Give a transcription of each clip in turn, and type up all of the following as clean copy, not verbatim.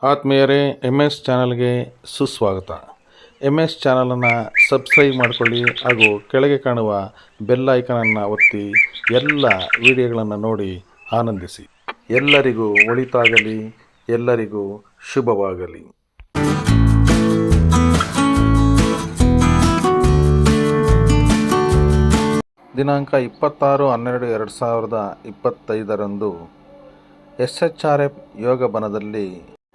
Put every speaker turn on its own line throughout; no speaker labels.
ಆತ್ಮೀಯರೇ, MS ಚಾನಲ್ಗೆ ಸುಸ್ವಾಗತ. MS ಚಾನಲನ್ನು ಸಬ್ಸ್ಕ್ರೈಬ್ ಮಾಡಿಕೊಳ್ಳಿ ಹಾಗೂ ಕೆಳಗೆ ಕಾಣುವ ಬೆಲ್ ಐಕನನ್ನು ಒತ್ತಿ ಎಲ್ಲ ವಿಡಿಯೋಗಳನ್ನು ನೋಡಿ ಆನಂದಿಸಿ. ಎಲ್ಲರಿಗೂ ಒಳಿತಾಗಲಿ, ಎಲ್ಲರಿಗೂ ಶುಭವಾಗಲಿ. ದಿನಾಂಕ 26/12/2025 SHRF ಯೋಗ ಬನದಲ್ಲಿ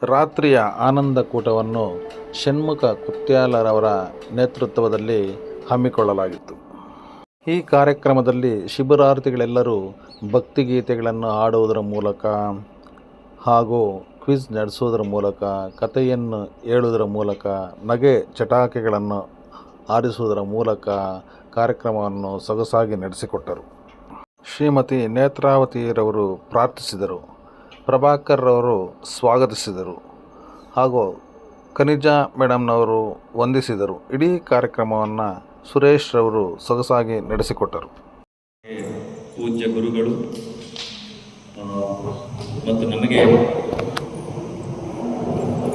ರಾತ್ರಿಯ ಆನಂದ ಕೂಟವನ್ನು ಷಣ್ಮುಖ ಕುತ್ಯಾಲರವರ ನೇತೃತ್ವದಲ್ಲಿ ಹಮ್ಮಿಕೊಳ್ಳಲಾಗಿತ್ತು. ಈ ಕಾರ್ಯಕ್ರಮದಲ್ಲಿ ಶಿಬಿರಾರ್ಥಿಗಳೆಲ್ಲರೂ ಭಕ್ತಿಗೀತೆಗಳನ್ನು ಹಾಡುವುದರ ಮೂಲಕ ಹಾಗೂ ಕ್ವಿಜ್ ನಡೆಸುವುದರ ಮೂಲಕ, ಕಥೆಯನ್ನು ಹೇಳುವುದರ ಮೂಲಕ, ನಗೆ ಚಟಾಕೆಗಳನ್ನು ಆರಿಸುವುದರ ಮೂಲಕ ಕಾರ್ಯಕ್ರಮವನ್ನು ಸೊಗಸಾಗಿ ನಡೆಸಿಕೊಟ್ಟರು. ಶ್ರೀಮತಿ ನೇತ್ರಾವತಿರವರು ಪ್ರಾರ್ಥಿಸಿದರು, ಪ್ರಭಾಕರ್ ರವರು ಸ್ವಾಗತಿಸಿದರು ಹಾಗೂ ಖನಿಜಾ ಮೇಡಮ್ನವರು ವಂದಿಸಿದರು. ಇಡೀ ಕಾರ್ಯಕ್ರಮವನ್ನು ಸುರೇಶ್ ರವರು ಸೊಗಸಾಗಿ ನಡೆಸಿಕೊಟ್ಟರು.
ಪೂಜ್ಯ ಗುರುಗಳು ಮತ್ತು ನಮಗೆ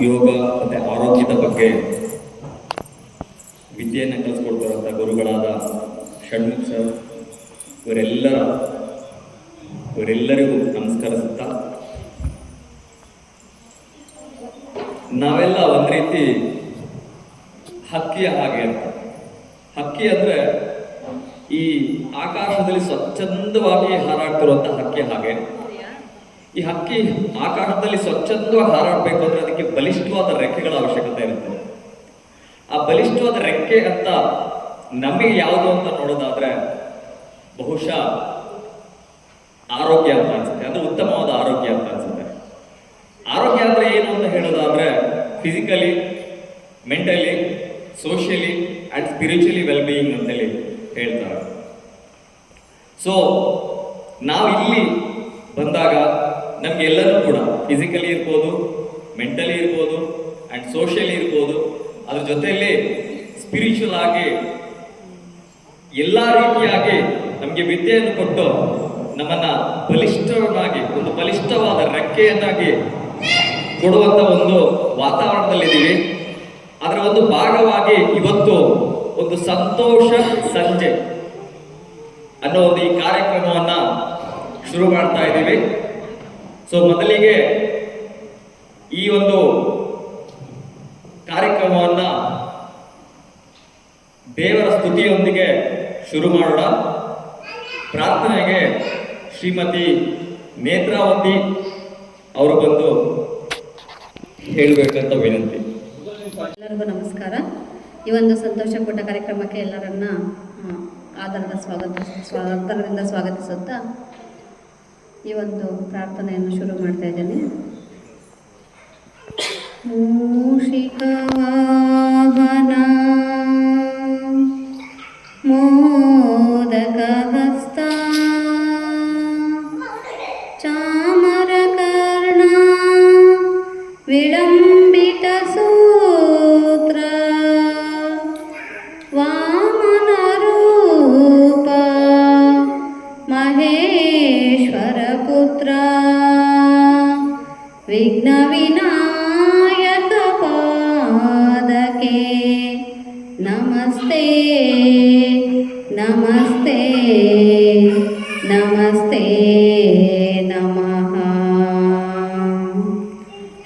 ಯೋಗ ಮತ್ತು ಆರೋಗ್ಯದ ಬಗ್ಗೆ ವಿದ್ಯೆಯನ್ನು ಕಲಿಸ್ಕೊಡ್ತಾರಂಥ ಗುರುಗಳಾದ ಷಣ್ಮುಖ ಸರ್ ಇವರೆಲ್ಲರಿಗೂ ನಮಸ್ಕರಿಸುತ್ತಾ, ನಾವೆಲ್ಲ ಒಂದು ರೀತಿ ಹಕ್ಕಿಯ ಹಾಗೆ ಅಂತ. ಹಕ್ಕಿ ಅಂದರೆ ಈ ಆಕಾಶದಲ್ಲಿ ಸ್ವಚ್ಛಂದವಾಗಿ ಹಾರಾಡ್ತಿರುವಂಥ ಹಕ್ಕಿ ಹಾಗೆ. ಈ ಹಕ್ಕಿ ಆಕಾಶದಲ್ಲಿ ಸ್ವಚ್ಛಂದವಾಗಿ ಹಾರಾಡಬೇಕು ಅಂದರೆ ಅದಕ್ಕೆ ಬಲಿಷ್ಠವಾದ ರೆಕ್ಕೆಗಳ ಅವಶ್ಯಕತೆ ಇರುತ್ತೆ. ಆ ಬಲಿಷ್ಠವಾದ ರೆಕ್ಕೆ ಅಂತ ನಮಗೆ ಯಾವುದು ಅಂತ ನೋಡೋದಾದ್ರೆ ಬಹುಶಃ ಆರೋಗ್ಯ ಅಂತ ಅನ್ಸುತ್ತೆ. ಅದು ಉತ್ತಮವಾದ ಆರೋಗ್ಯ ಅಂತ ಅನ್ಸುತ್ತೆ. ಆರೋಗ್ಯ ಅಂದ್ರೆ ಏನು ಅಂತ ಹೇಳೋದಾದ್ರೆ physically, mentally, socially and spiritually wellbeing ಅಂತೇಳಿ ಹೇಳ್ತಾರೆ. ಸೊ ನಾವು ಇಲ್ಲಿ ಬಂದಾಗ ನಮ್ಗೆಲ್ಲರೂ ಕೂಡ ಫಿಸಿಕಲಿ ಇರ್ಬೋದು, ಮೆಂಟಲಿ ಇರ್ಬೋದು ಅಂಡ್ ಸೋಷಿಯಲಿ ಇರ್ಬೋದು, ಅದ್ರ ಜೊತೆಯಲ್ಲಿ ಸ್ಪಿರಿಚುವಲ್ ಆಗಿ ಎಲ್ಲ ರೀತಿಯಾಗಿ ನಮಗೆ ವಿದ್ಯೆಯನ್ನು ಕೊಟ್ಟು ನಮ್ಮನ್ನ ಬಲಿಷ್ಠವನ್ನಾಗಿ, ಒಂದು ಬಲಿಷ್ಠವಾದ ರೆಕ್ಕೆಯನ್ನಾಗಿ ಕೊಡುವಂತ ಒಂದು ವಾತಾವರಣದಲ್ಲಿದ್ದೀವಿ. ಅದರ ಒಂದು ಭಾಗವಾಗಿ ಇವತ್ತು ಒಂದು ಸಂತೋಷ ಸಂಜೆ ಅನ್ನೋ ಒಂದು ಈ ಕಾರ್ಯಕ್ರಮವನ್ನ ಶುರು ಮಾಡ್ತಾ ಇದ್ದೀವಿ. ಸೊ ಮೊದಲಿಗೆ ಈ ಒಂದು ಕಾರ್ಯಕ್ರಮವನ್ನ ದೇವರ ಸ್ತುತಿಯೊಂದಿಗೆ ಶುರು ಮಾಡೋಣ. ಪ್ರಾರ್ಥನೆಗೆ ಶ್ರೀಮತಿ ನೇತ್ರಾವತಿ ಅವರು ಬಂದು ಹೇಳಬೇಕಂತ ವಿನಂತಿ.
ಎಲ್ಲರಿಗೂ ನಮಸ್ಕಾರ. ಈ ಒಂದು ಸಂತೋಷ ಕೂಟ ಕಾರ್ಯಕ್ರಮಕ್ಕೆ ಎಲ್ಲರನ್ನ ಆದರದಿಂದ ಸ್ವಾಗತಿಸುತ್ತಾ ಈ ಒಂದು ಪ್ರಾರ್ಥನೆಯನ್ನು ಶುರು ಮಾಡ್ತಾ ಇದ್ದೇನೆ. ಮೂಷಿಕ ವಾಹನ ಮೋದಕ ಹಸ್ತ ಚಾಮರ ಕರ್ಣ ವಿಳಂಬಿತ ಸೂತ್ರ ವಾಮನ ರೂಪ ಮಹೇಶ್ವರ ಪುತ್ರ ವಿಘ್ನ ವಿನಾಯಕ ಪಾದಕೆ ನಮಸ್ತೆ ನಮಸ್ತೆ ನಮಸ್ತೆ ನಮಃ.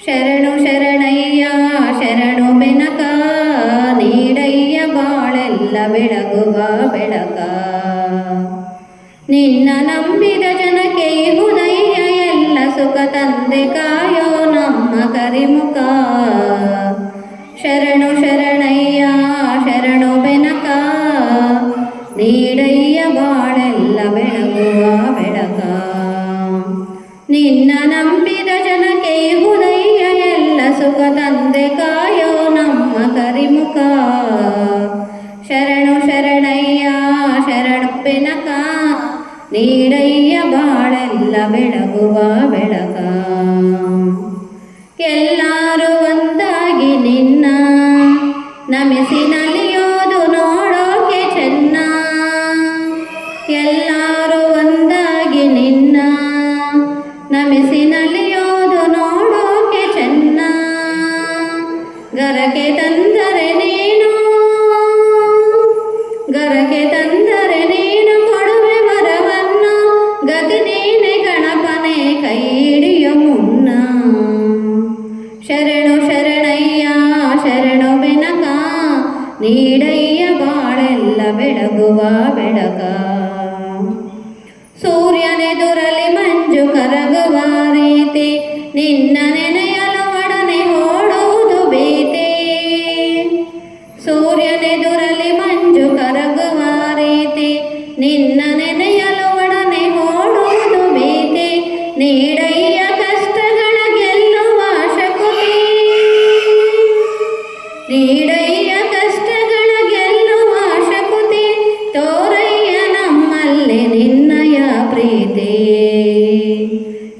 ಶರಣು ಶರಣಯ್ಯ ಶರಣು ಬೆನಕ, ನೀಡಯ್ಯ ಬಾಳೆಲ್ಲ ಬೆಳಗುವ ಬೆಳಕ. ನಿನ್ನ ನಂಬಿದ ಜನಕ್ಕೆ ಹುದಯ್ಯ ಎಲ್ಲ ಸುಖ ತಂದೆ ಕಾಯೋ ನಮ್ಮ ಕರಿಮುಖ. ಶರಣು ಶರಣಯ್ಯ ಶರಣು ಬೆನಕ, ನೀಡಯ್ಯ ಬಾಳೆಲ್ಲ ಬೆಳಗುವ ಬೆಳಕ. ನಿನ್ನ ನಂಬಿದ ಜನಕ್ಕೆ ಹುದಯ್ಯ ಎಲ್ಲ ಸುಖ ತಂದೆ ಕಾಯೋ ನಮ್ಮ ಕರಿಮುಖ. ಶರಣು ಶರಣಯ್ಯ ಶರಣು ಬೆನಕ, ನೀಡಯ್ಯ ಬಾಳೆಲ್ಲ ಬೆಳಗುವ ಬೆಳಕ. ಎಲ್ಲರೂ ಒಂದಾಗಿ ನಿನ್ನ ನಮಿಸಿ ನಲಿಯೋದು ನೋಡೋಕೆ ಚೆನ್ನ. ಎಲ್ಲರೂ ಒಂದಾಗಿ ನಿನ್ನ ನಮಿಸಿ ನಲಿಯೋದು ನೋಡೋಕೆ ಚೆನ್ನ. ನಿನ್ನ ನೆನೆಯಲು ಒಡನೆ ಓಡುವುದು ಭೀತಿ. ಸೂರ್ಯನೆದುರಲಿ ಮಂಜು ಕರಗುವ ರೀತಿ, ನಿನ್ನ ನೆನೆಯಲು ಒಡನೆ ಓಡುವುದು ಭೀತಿ. ನೀಡಯ್ಯ ಕಷ್ಟಗಳ ಗೆಲ್ಲುವ ಶಕ್ತಿ, ನೀಡಯ್ಯ ಕಷ್ಟಗಳ ಗೆಲ್ಲುವ ಶಕ್ತಿ. ತೋರಯ್ಯ ನಮ್ಮಲ್ಲಿ ನಿನ್ನಯ ಪ್ರೀತಿ.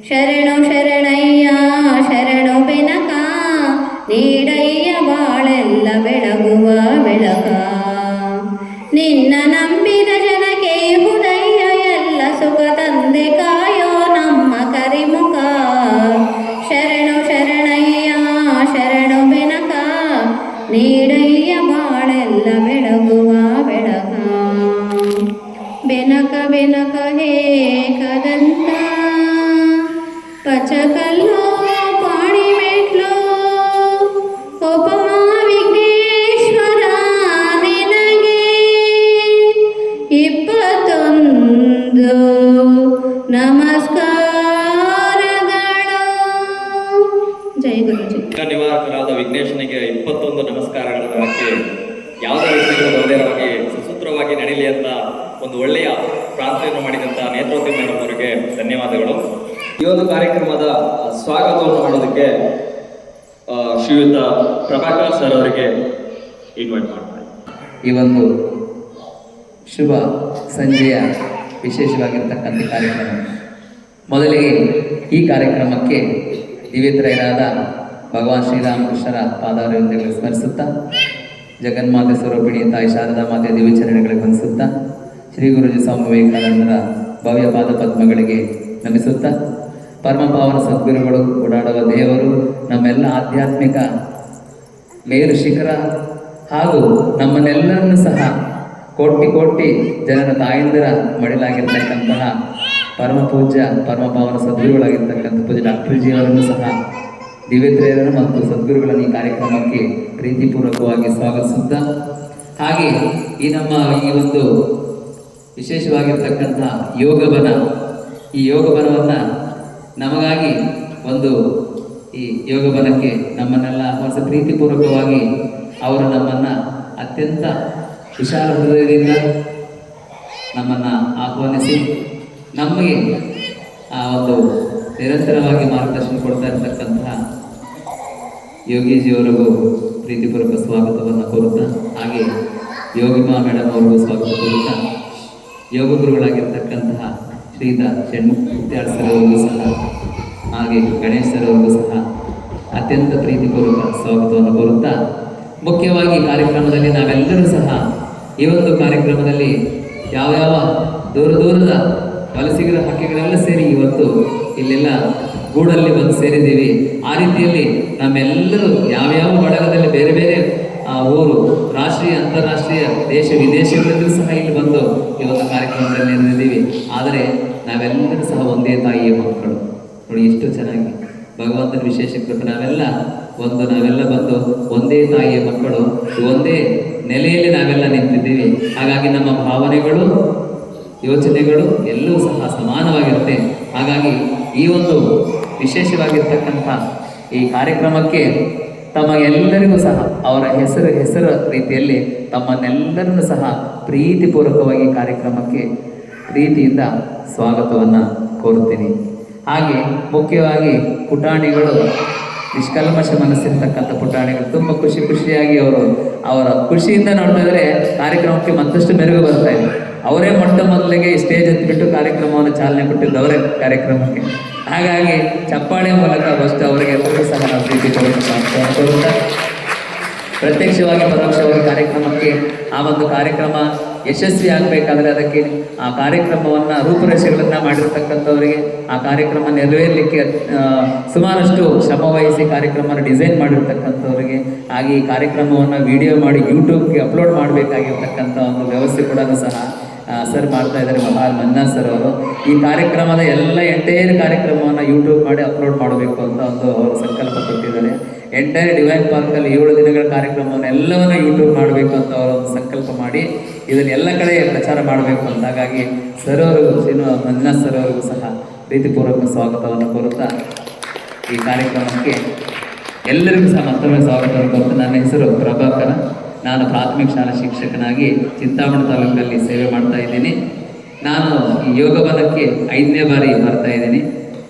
ಶರಣು ಶರಣಯ್ಯ ಶರಣು ಬೆನಕ, ನೀಡಯ್ಯ ಬಾಳೆಲ್ಲ ಬೆಳಗುವ ಬೆಳಕ. ನಿನ್ನ ನಂಬಿದ ಜನಕ್ಕೆ ಹುದಯ್ಯ ಎಲ್ಲ ಸುಖ ತಂದೆ ಕಾಯೋ ನಮ್ಮ ಕರಿಮುಖ. ಶರಣು ಶರಣಯ್ಯ ಶರಣು ಬೆನಕ, ನೀಡಯ್ಯ ಬಾಳೆಲ್ಲ ಬೆಳಗುವ ಬೆಳಕ. ಬೆನಕ ಬೆನಕ ಹೇ ಕದಂತ, ಪಚಕಲ್ಲೋ ಪಾಣಿ ಮೆಟ್ಲೋ, ಉಪಮಾ ವಿಘ್ನೇಶ್ವರ ನಿನಗೆ 21 ನಮಸ್ಕಾರಗಳು. ಜೈ ಗುರುಜಿ.
ನಿವಾರಕರಾದ ವಿಘ್ನೇಶನಿಗೆ 21 ನಮಸ್ಕಾರಗಳನ್ನು ಹಾಕಿ ಯಾವುದೇ ವಿಷಯಗಳು ಬರದೇ ಹಾಗೆ ಸುಸೂತ್ರವಾಗಿ ನಡೀಲಿ ಅಂತ ಒಂದು ಒಳ್ಳೆಯ ಪ್ರಾರ್ಥನೆಯನ್ನು ಮಾಡಿದಂಥ ನೇತ್ರೋತಿ ಮೇಡಮ್ ಅವರಿಗೆ ಧನ್ಯವಾದಗಳು. ಈ ಒಂದು ಕಾರ್ಯಕ್ರಮದ ಸ್ವಾಗತವನ್ನು ಮಾಡೋದಕ್ಕೆ ಶ್ರೀಯುತ ಪ್ರಭಾಕರ್ ಸರ್ ಅವರಿಗೆ ಇನ್ವೈಟ್ ಮಾಡ್ತಾರೆ.
ಈ ಒಂದು ಶುಭ ಸಂಜೆಯ ವಿಶೇಷವಾಗಿರ್ತಕ್ಕಂಥ ಕಾರ್ಯಕ್ರಮ. ಮೊದಲಿಗೆ ಈ ಕಾರ್ಯಕ್ರಮಕ್ಕೆ ದಿವ್ಯತ್ರಯರಾದ ಭಗವಾನ್ ಶ್ರೀರಾಮಕೃಷ್ಣರ ಪಾದಾರವಿಂದಗಳಿಗೆ ಸ್ಮರಿಸುತ್ತಾ, ಜಗನ್ಮಾತೆ ಸ್ವರೂಪಿಣಿ ತಾಯಿ ಶಾರದಾ ಮಾತೆಯ ದಿವ್ಯಚರಣೆಗಳಿಗೆ ವಂದಿಸುತ್ತಾ, ಶ್ರೀ ಗುರುಜಿ ಸ್ವಾಮಿ ವಿವೇಕಾನಂದರ ಭವ್ಯ ಪಾದ ಪದ್ಮಗಳಿಗೆ ನಮಿಸುತ್ತಾ, ಪರಮಪಾವನ ಸದ್ಗುರುಗಳು ಓಡಾಡುವ ದೇವರು, ನಮ್ಮೆಲ್ಲ ಆಧ್ಯಾತ್ಮಿಕ ಮೇರು ಶಿಖರ ಹಾಗೂ ನಮ್ಮನ್ನೆಲ್ಲರನ್ನೂ ಸಹ ಕೋಟಿ ಕೋಟಿ ಜನರ ತಾಯಂದಿರ ಮಡಿಲಾಗಿರ್ತಕ್ಕಂತಹ ಪರಮ ಪೂಜ್ಯ ಪರಮಪಾವನ ಸದ್ಗುರುಗಳಾಗಿರ್ತಕ್ಕಂಥ ಪೂಜ್ಯ ಡಾಕ್ಟರ್ ಜಿ ಅವರನ್ನು ಸಹ ದಿವ್ಯತ್ರಯರನ್ನು ಮತ್ತು ಸದ್ಗುರುಗಳನ್ನು ಈ ಕಾರ್ಯಕ್ರಮಕ್ಕೆ ಪ್ರೀತಿಪೂರ್ವಕವಾಗಿ ಸ್ವಾಗತಿಸುತ್ತಾ, ಹಾಗೆ ಈ ನಮ್ಮ ಈ ಒಂದು ವಿಶೇಷವಾಗಿರ್ತಕ್ಕಂಥ ಯೋಗಬನ, ಈ ಯೋಗಬನವನ್ನು ನಮಗಾಗಿ ಒಂದು ಈ ಯೋಗಬನಕ್ಕೆ ನಮ್ಮನ್ನೆಲ್ಲ ಹೊಸ ಪ್ರೀತಿಪೂರ್ವಕವಾಗಿ ಅವರು ನಮ್ಮನ್ನು ಅತ್ಯಂತ ವಿಶಾಲ ಹೃದಯದಿಂದ ನಮ್ಮನ್ನು ಆಹ್ವಾನಿಸಿ ನಮಗೆ ಆ ಒಂದು ನಿರಂತರವಾಗಿ ಮಾರ್ಗದರ್ಶನ ಕೊಡ್ತಾ ಇರತಕ್ಕಂತಹ ಯೋಗೀಜಿಯವರಿಗೂ ಪ್ರೀತಿಪೂರ್ವಕ ಸ್ವಾಗತವನ್ನು ಕೋರುತ್ತಾ, ಹಾಗೆ ಯೋಗಿಮಾ ಮೇಡಮ್ ಅವರಿಗೂ ಸ್ವಾಗತ ಕೋರುತ್ತಾ, ಯೋಗ ಗುರುಗಳಾಗಿರ್ತಕ್ಕಂತಹ ಶ್ರೀಯುತ ಷಣ್ಮುಖತ್ಯಾಳ್ ಸರ್ ಅವರಿಗೂ ಸಹ, ಹಾಗೆ ಗಣೇಶ್ ಸರ್ ಅವರಿಗೂ ಸಹ ಅತ್ಯಂತ ಪ್ರೀತಿಪೂರ್ವಕ ಸ್ವಾಗತವನ್ನು ಕೋರುತ್ತಾ, ಮುಖ್ಯವಾಗಿ ಕಾರ್ಯಕ್ರಮದಲ್ಲಿ ನಾವೆಲ್ಲರೂ ಸಹ ಈ ಒಂದು ಕಾರ್ಯಕ್ರಮದಲ್ಲಿ ಯಾವ ದೂರ ದೂರದ ವಲಸಿಗರ ಹಕ್ಕಿಗಳೆಲ್ಲ ಸೇರಿ ಇವತ್ತು ಇಲ್ಲೆಲ್ಲ ಗೂಡಲ್ಲಿ ಬಂದು ಸೇರಿದ್ದೀವಿ. ಆ ರೀತಿಯಲ್ಲಿ ನಮ್ಮೆಲ್ಲರೂ ಯಾವ್ಯಾವ ಬಳಗದಲ್ಲಿ ಬೇರೆ ಬೇರೆ ಊರು, ರಾಷ್ಟ್ರೀಯ ಅಂತಾರಾಷ್ಟ್ರೀಯ ದೇಶ ವಿದೇಶಗಳಲ್ಲೂ ಸಹ ಇಲ್ಲಿ ಬಂದು ಈ ಒಂದು ಕಾರ್ಯಕ್ರಮದಲ್ಲಿ ನೆರೆದಿದ್ದೀವಿ. ಆದರೆ ನಾವೆಲ್ಲರೂ ಸಹ ಒಂದೇ ತಾಯಿಯ ಮಕ್ಕಳು. ನೋಡಿ ಎಷ್ಟು ಚೆನ್ನಾಗಿ ಭಗವಂತನ ವಿಶೇಷ ಕೃಪೆ, ನಾವೆಲ್ಲ ಬಂದು ಒಂದೇ ತಾಯಿಯ ಮಕ್ಕಳು, ಒಂದೇ ನೆಲೆಯಲ್ಲಿ ನಾವೆಲ್ಲ ನಿಂತಿದ್ದೀವಿ. ಹಾಗಾಗಿ ನಮ್ಮ ಭಾವನೆಗಳು, ಯೋಚನೆಗಳು ಎಲ್ಲವೂ ಸಹ ಸಮಾನವಾಗಿರುತ್ತೆ. ಹಾಗಾಗಿ ಈ ಒಂದು ವಿಶೇಷವಾಗಿರ್ತಕ್ಕಂಥ ಈ ಕಾರ್ಯಕ್ರಮಕ್ಕೆ ತಮಗೆಲ್ಲರಿಗೂ ಸಹ ಅವರ ಹೆಸರು ರೀತಿಯಲ್ಲಿ ತಮ್ಮನ್ನೆಲ್ಲರನ್ನು ಸಹ ಪ್ರೀತಿಪೂರ್ವಕವಾಗಿ ಕಾರ್ಯಕ್ರಮಕ್ಕೆ ಪ್ರೀತಿಯಿಂದ ಸ್ವಾಗತವನ್ನು ಕೋರುತ್ತೀನಿ. ಹಾಗೆ ಮುಖ್ಯವಾಗಿ ಪುಟಾಣಿಗಳು, ನಿಷ್ಕಲ್ಮಶ ಮನಸ್ಸಿರ್ತಕ್ಕಂಥ ಪುಟಾಣಿಗಳು ತುಂಬ ಖುಷಿಯಾಗಿ ಅವರ ಖುಷಿಯಿಂದ ನೋಡ್ತಾ ಇದ್ರೆ ಕಾರ್ಯಕ್ರಮಕ್ಕೆ ಮತ್ತಷ್ಟು ಮೆರುಗು ಬರ್ತಾ ಇದೆ. ಅವರೇ ಮೊದಲಿಗೆ ಸ್ಟೇಜ್ ಹತ್ತಿಬಿಟ್ಟು ಕಾರ್ಯಕ್ರಮವನ್ನು ಚಾಲನೆ ಕೊಟ್ಟಿದ್ದು ಅವರೇ ಕಾರ್ಯಕ್ರಮಕ್ಕೆ. ಹಾಗಾಗಿ ಚಪ್ಪಾಳೆ ಮೂಲಕ ಫಸ್ಟ್ ಅವರಿಗೆಲ್ಲರೂ ಸಹ ನಾವು ಪ್ರೀತಿಪೂರ್ವಕ ಪ್ರತ್ಯಕ್ಷವಾಗಿ ಪರೋಕ್ಷವಾಗಿ ಕಾರ್ಯಕ್ರಮಕ್ಕೆ ಆ ಒಂದು ಕಾರ್ಯಕ್ರಮ ಯಶಸ್ವಿ ಆಗಬೇಕಾದ್ರೆ ಅದಕ್ಕೆ ಆ ಕಾರ್ಯಕ್ರಮವನ್ನು ರೂಪುರೇಷೆಗಳನ್ನು ಮಾಡಿರ್ತಕ್ಕಂಥವರಿಗೆ, ಆ ಕಾರ್ಯಕ್ರಮ ನೆರವೇರಲಿಕ್ಕೆ ಸುಮಾರಷ್ಟು ಶ್ರಮವಹಿಸಿ ಕಾರ್ಯಕ್ರಮನ ಡಿಸೈನ್ ಮಾಡಿರ್ತಕ್ಕಂಥವ್ರಿಗೆ, ಹಾಗೆ ಈ ಕಾರ್ಯಕ್ರಮವನ್ನು ವಿಡಿಯೋ ಮಾಡಿ ಯೂಟ್ಯೂಬ್ಗೆ ಅಪ್ಲೋಡ್ ಮಾಡಬೇಕಾಗಿರ್ತಕ್ಕಂಥ ಒಂದು ವ್ಯವಸ್ಥೆ ಕೂಡ ಸಹ ಸರ್ ಮಾಡ್ತಾ ಇದ್ದಾರೆ, ಮನ್ನಾ ಸರ್ ಅವರು. ಈ ಕಾರ್ಯಕ್ರಮದ ಎಲ್ಲ ಎಂಟೈರ್ ಕಾರ್ಯಕ್ರಮವನ್ನು ಯೂಟ್ಯೂಬ್ ಮಾಡಿ ಅಪ್ಲೋಡ್ ಮಾಡಬೇಕು ಅಂತ ಅವರು ಸಂಕಲ್ಪ ಕೊಟ್ಟಿದ್ದಾರೆ. ಎಂಟೈರ್ ಡಿವೈನ್ ಪಾರ್ಕಲ್ಲಿ 7 ದಿನಗಳ ಕಾರ್ಯಕ್ರಮವನ್ನು ಎಲ್ಲವನ್ನು ಯೂಟ್ಯೂಬ್ ಮಾಡಬೇಕು ಅಂತ ಅವರು ಒಂದು ಸಂಕಲ್ಪ ಮಾಡಿ ಇದನ್ನು ಎಲ್ಲ ಕಡೆ ಪ್ರಚಾರ ಮಾಡಬೇಕು ಅಂತ. ಹಾಗಾಗಿ ಸರ್ ಅವರಿಗೂ ಮನ್ನಾ ಸರ್ ಅವರಿಗೂ ಸಹ ಪ್ರೀತಿಪೂರ್ವಕ ಸ್ವಾಗತವನ್ನು ಕೋರುತ್ತಾ, ಈ ಕಾರ್ಯಕ್ರಮಕ್ಕೆ ಎಲ್ಲರಿಗೂ ಸಹ ಮತ್ತೊಮ್ಮೆ ಸ್ವಾಗತವನ್ನು ಕೊಟ್ಟು ನನ್ನ ಹೆಸರು ಪ್ರಭಾಕರ. ನಾನು ಪ್ರಾಥಮಿಕ ಶಾಲಾ ಶಿಕ್ಷಕನಾಗಿ ಚಿಂತಾಮಣಿ ತಾಲೂಕಿನಲ್ಲಿ ಸೇವೆ ಮಾಡ್ತಾ ಇದ್ದೀನಿ. ನಾನು ಈ ಯೋಗ ಬಲಕ್ಕೆ 5ನೇ ಬಾರಿ ಬರ್ತಾ ಇದ್ದೀನಿ.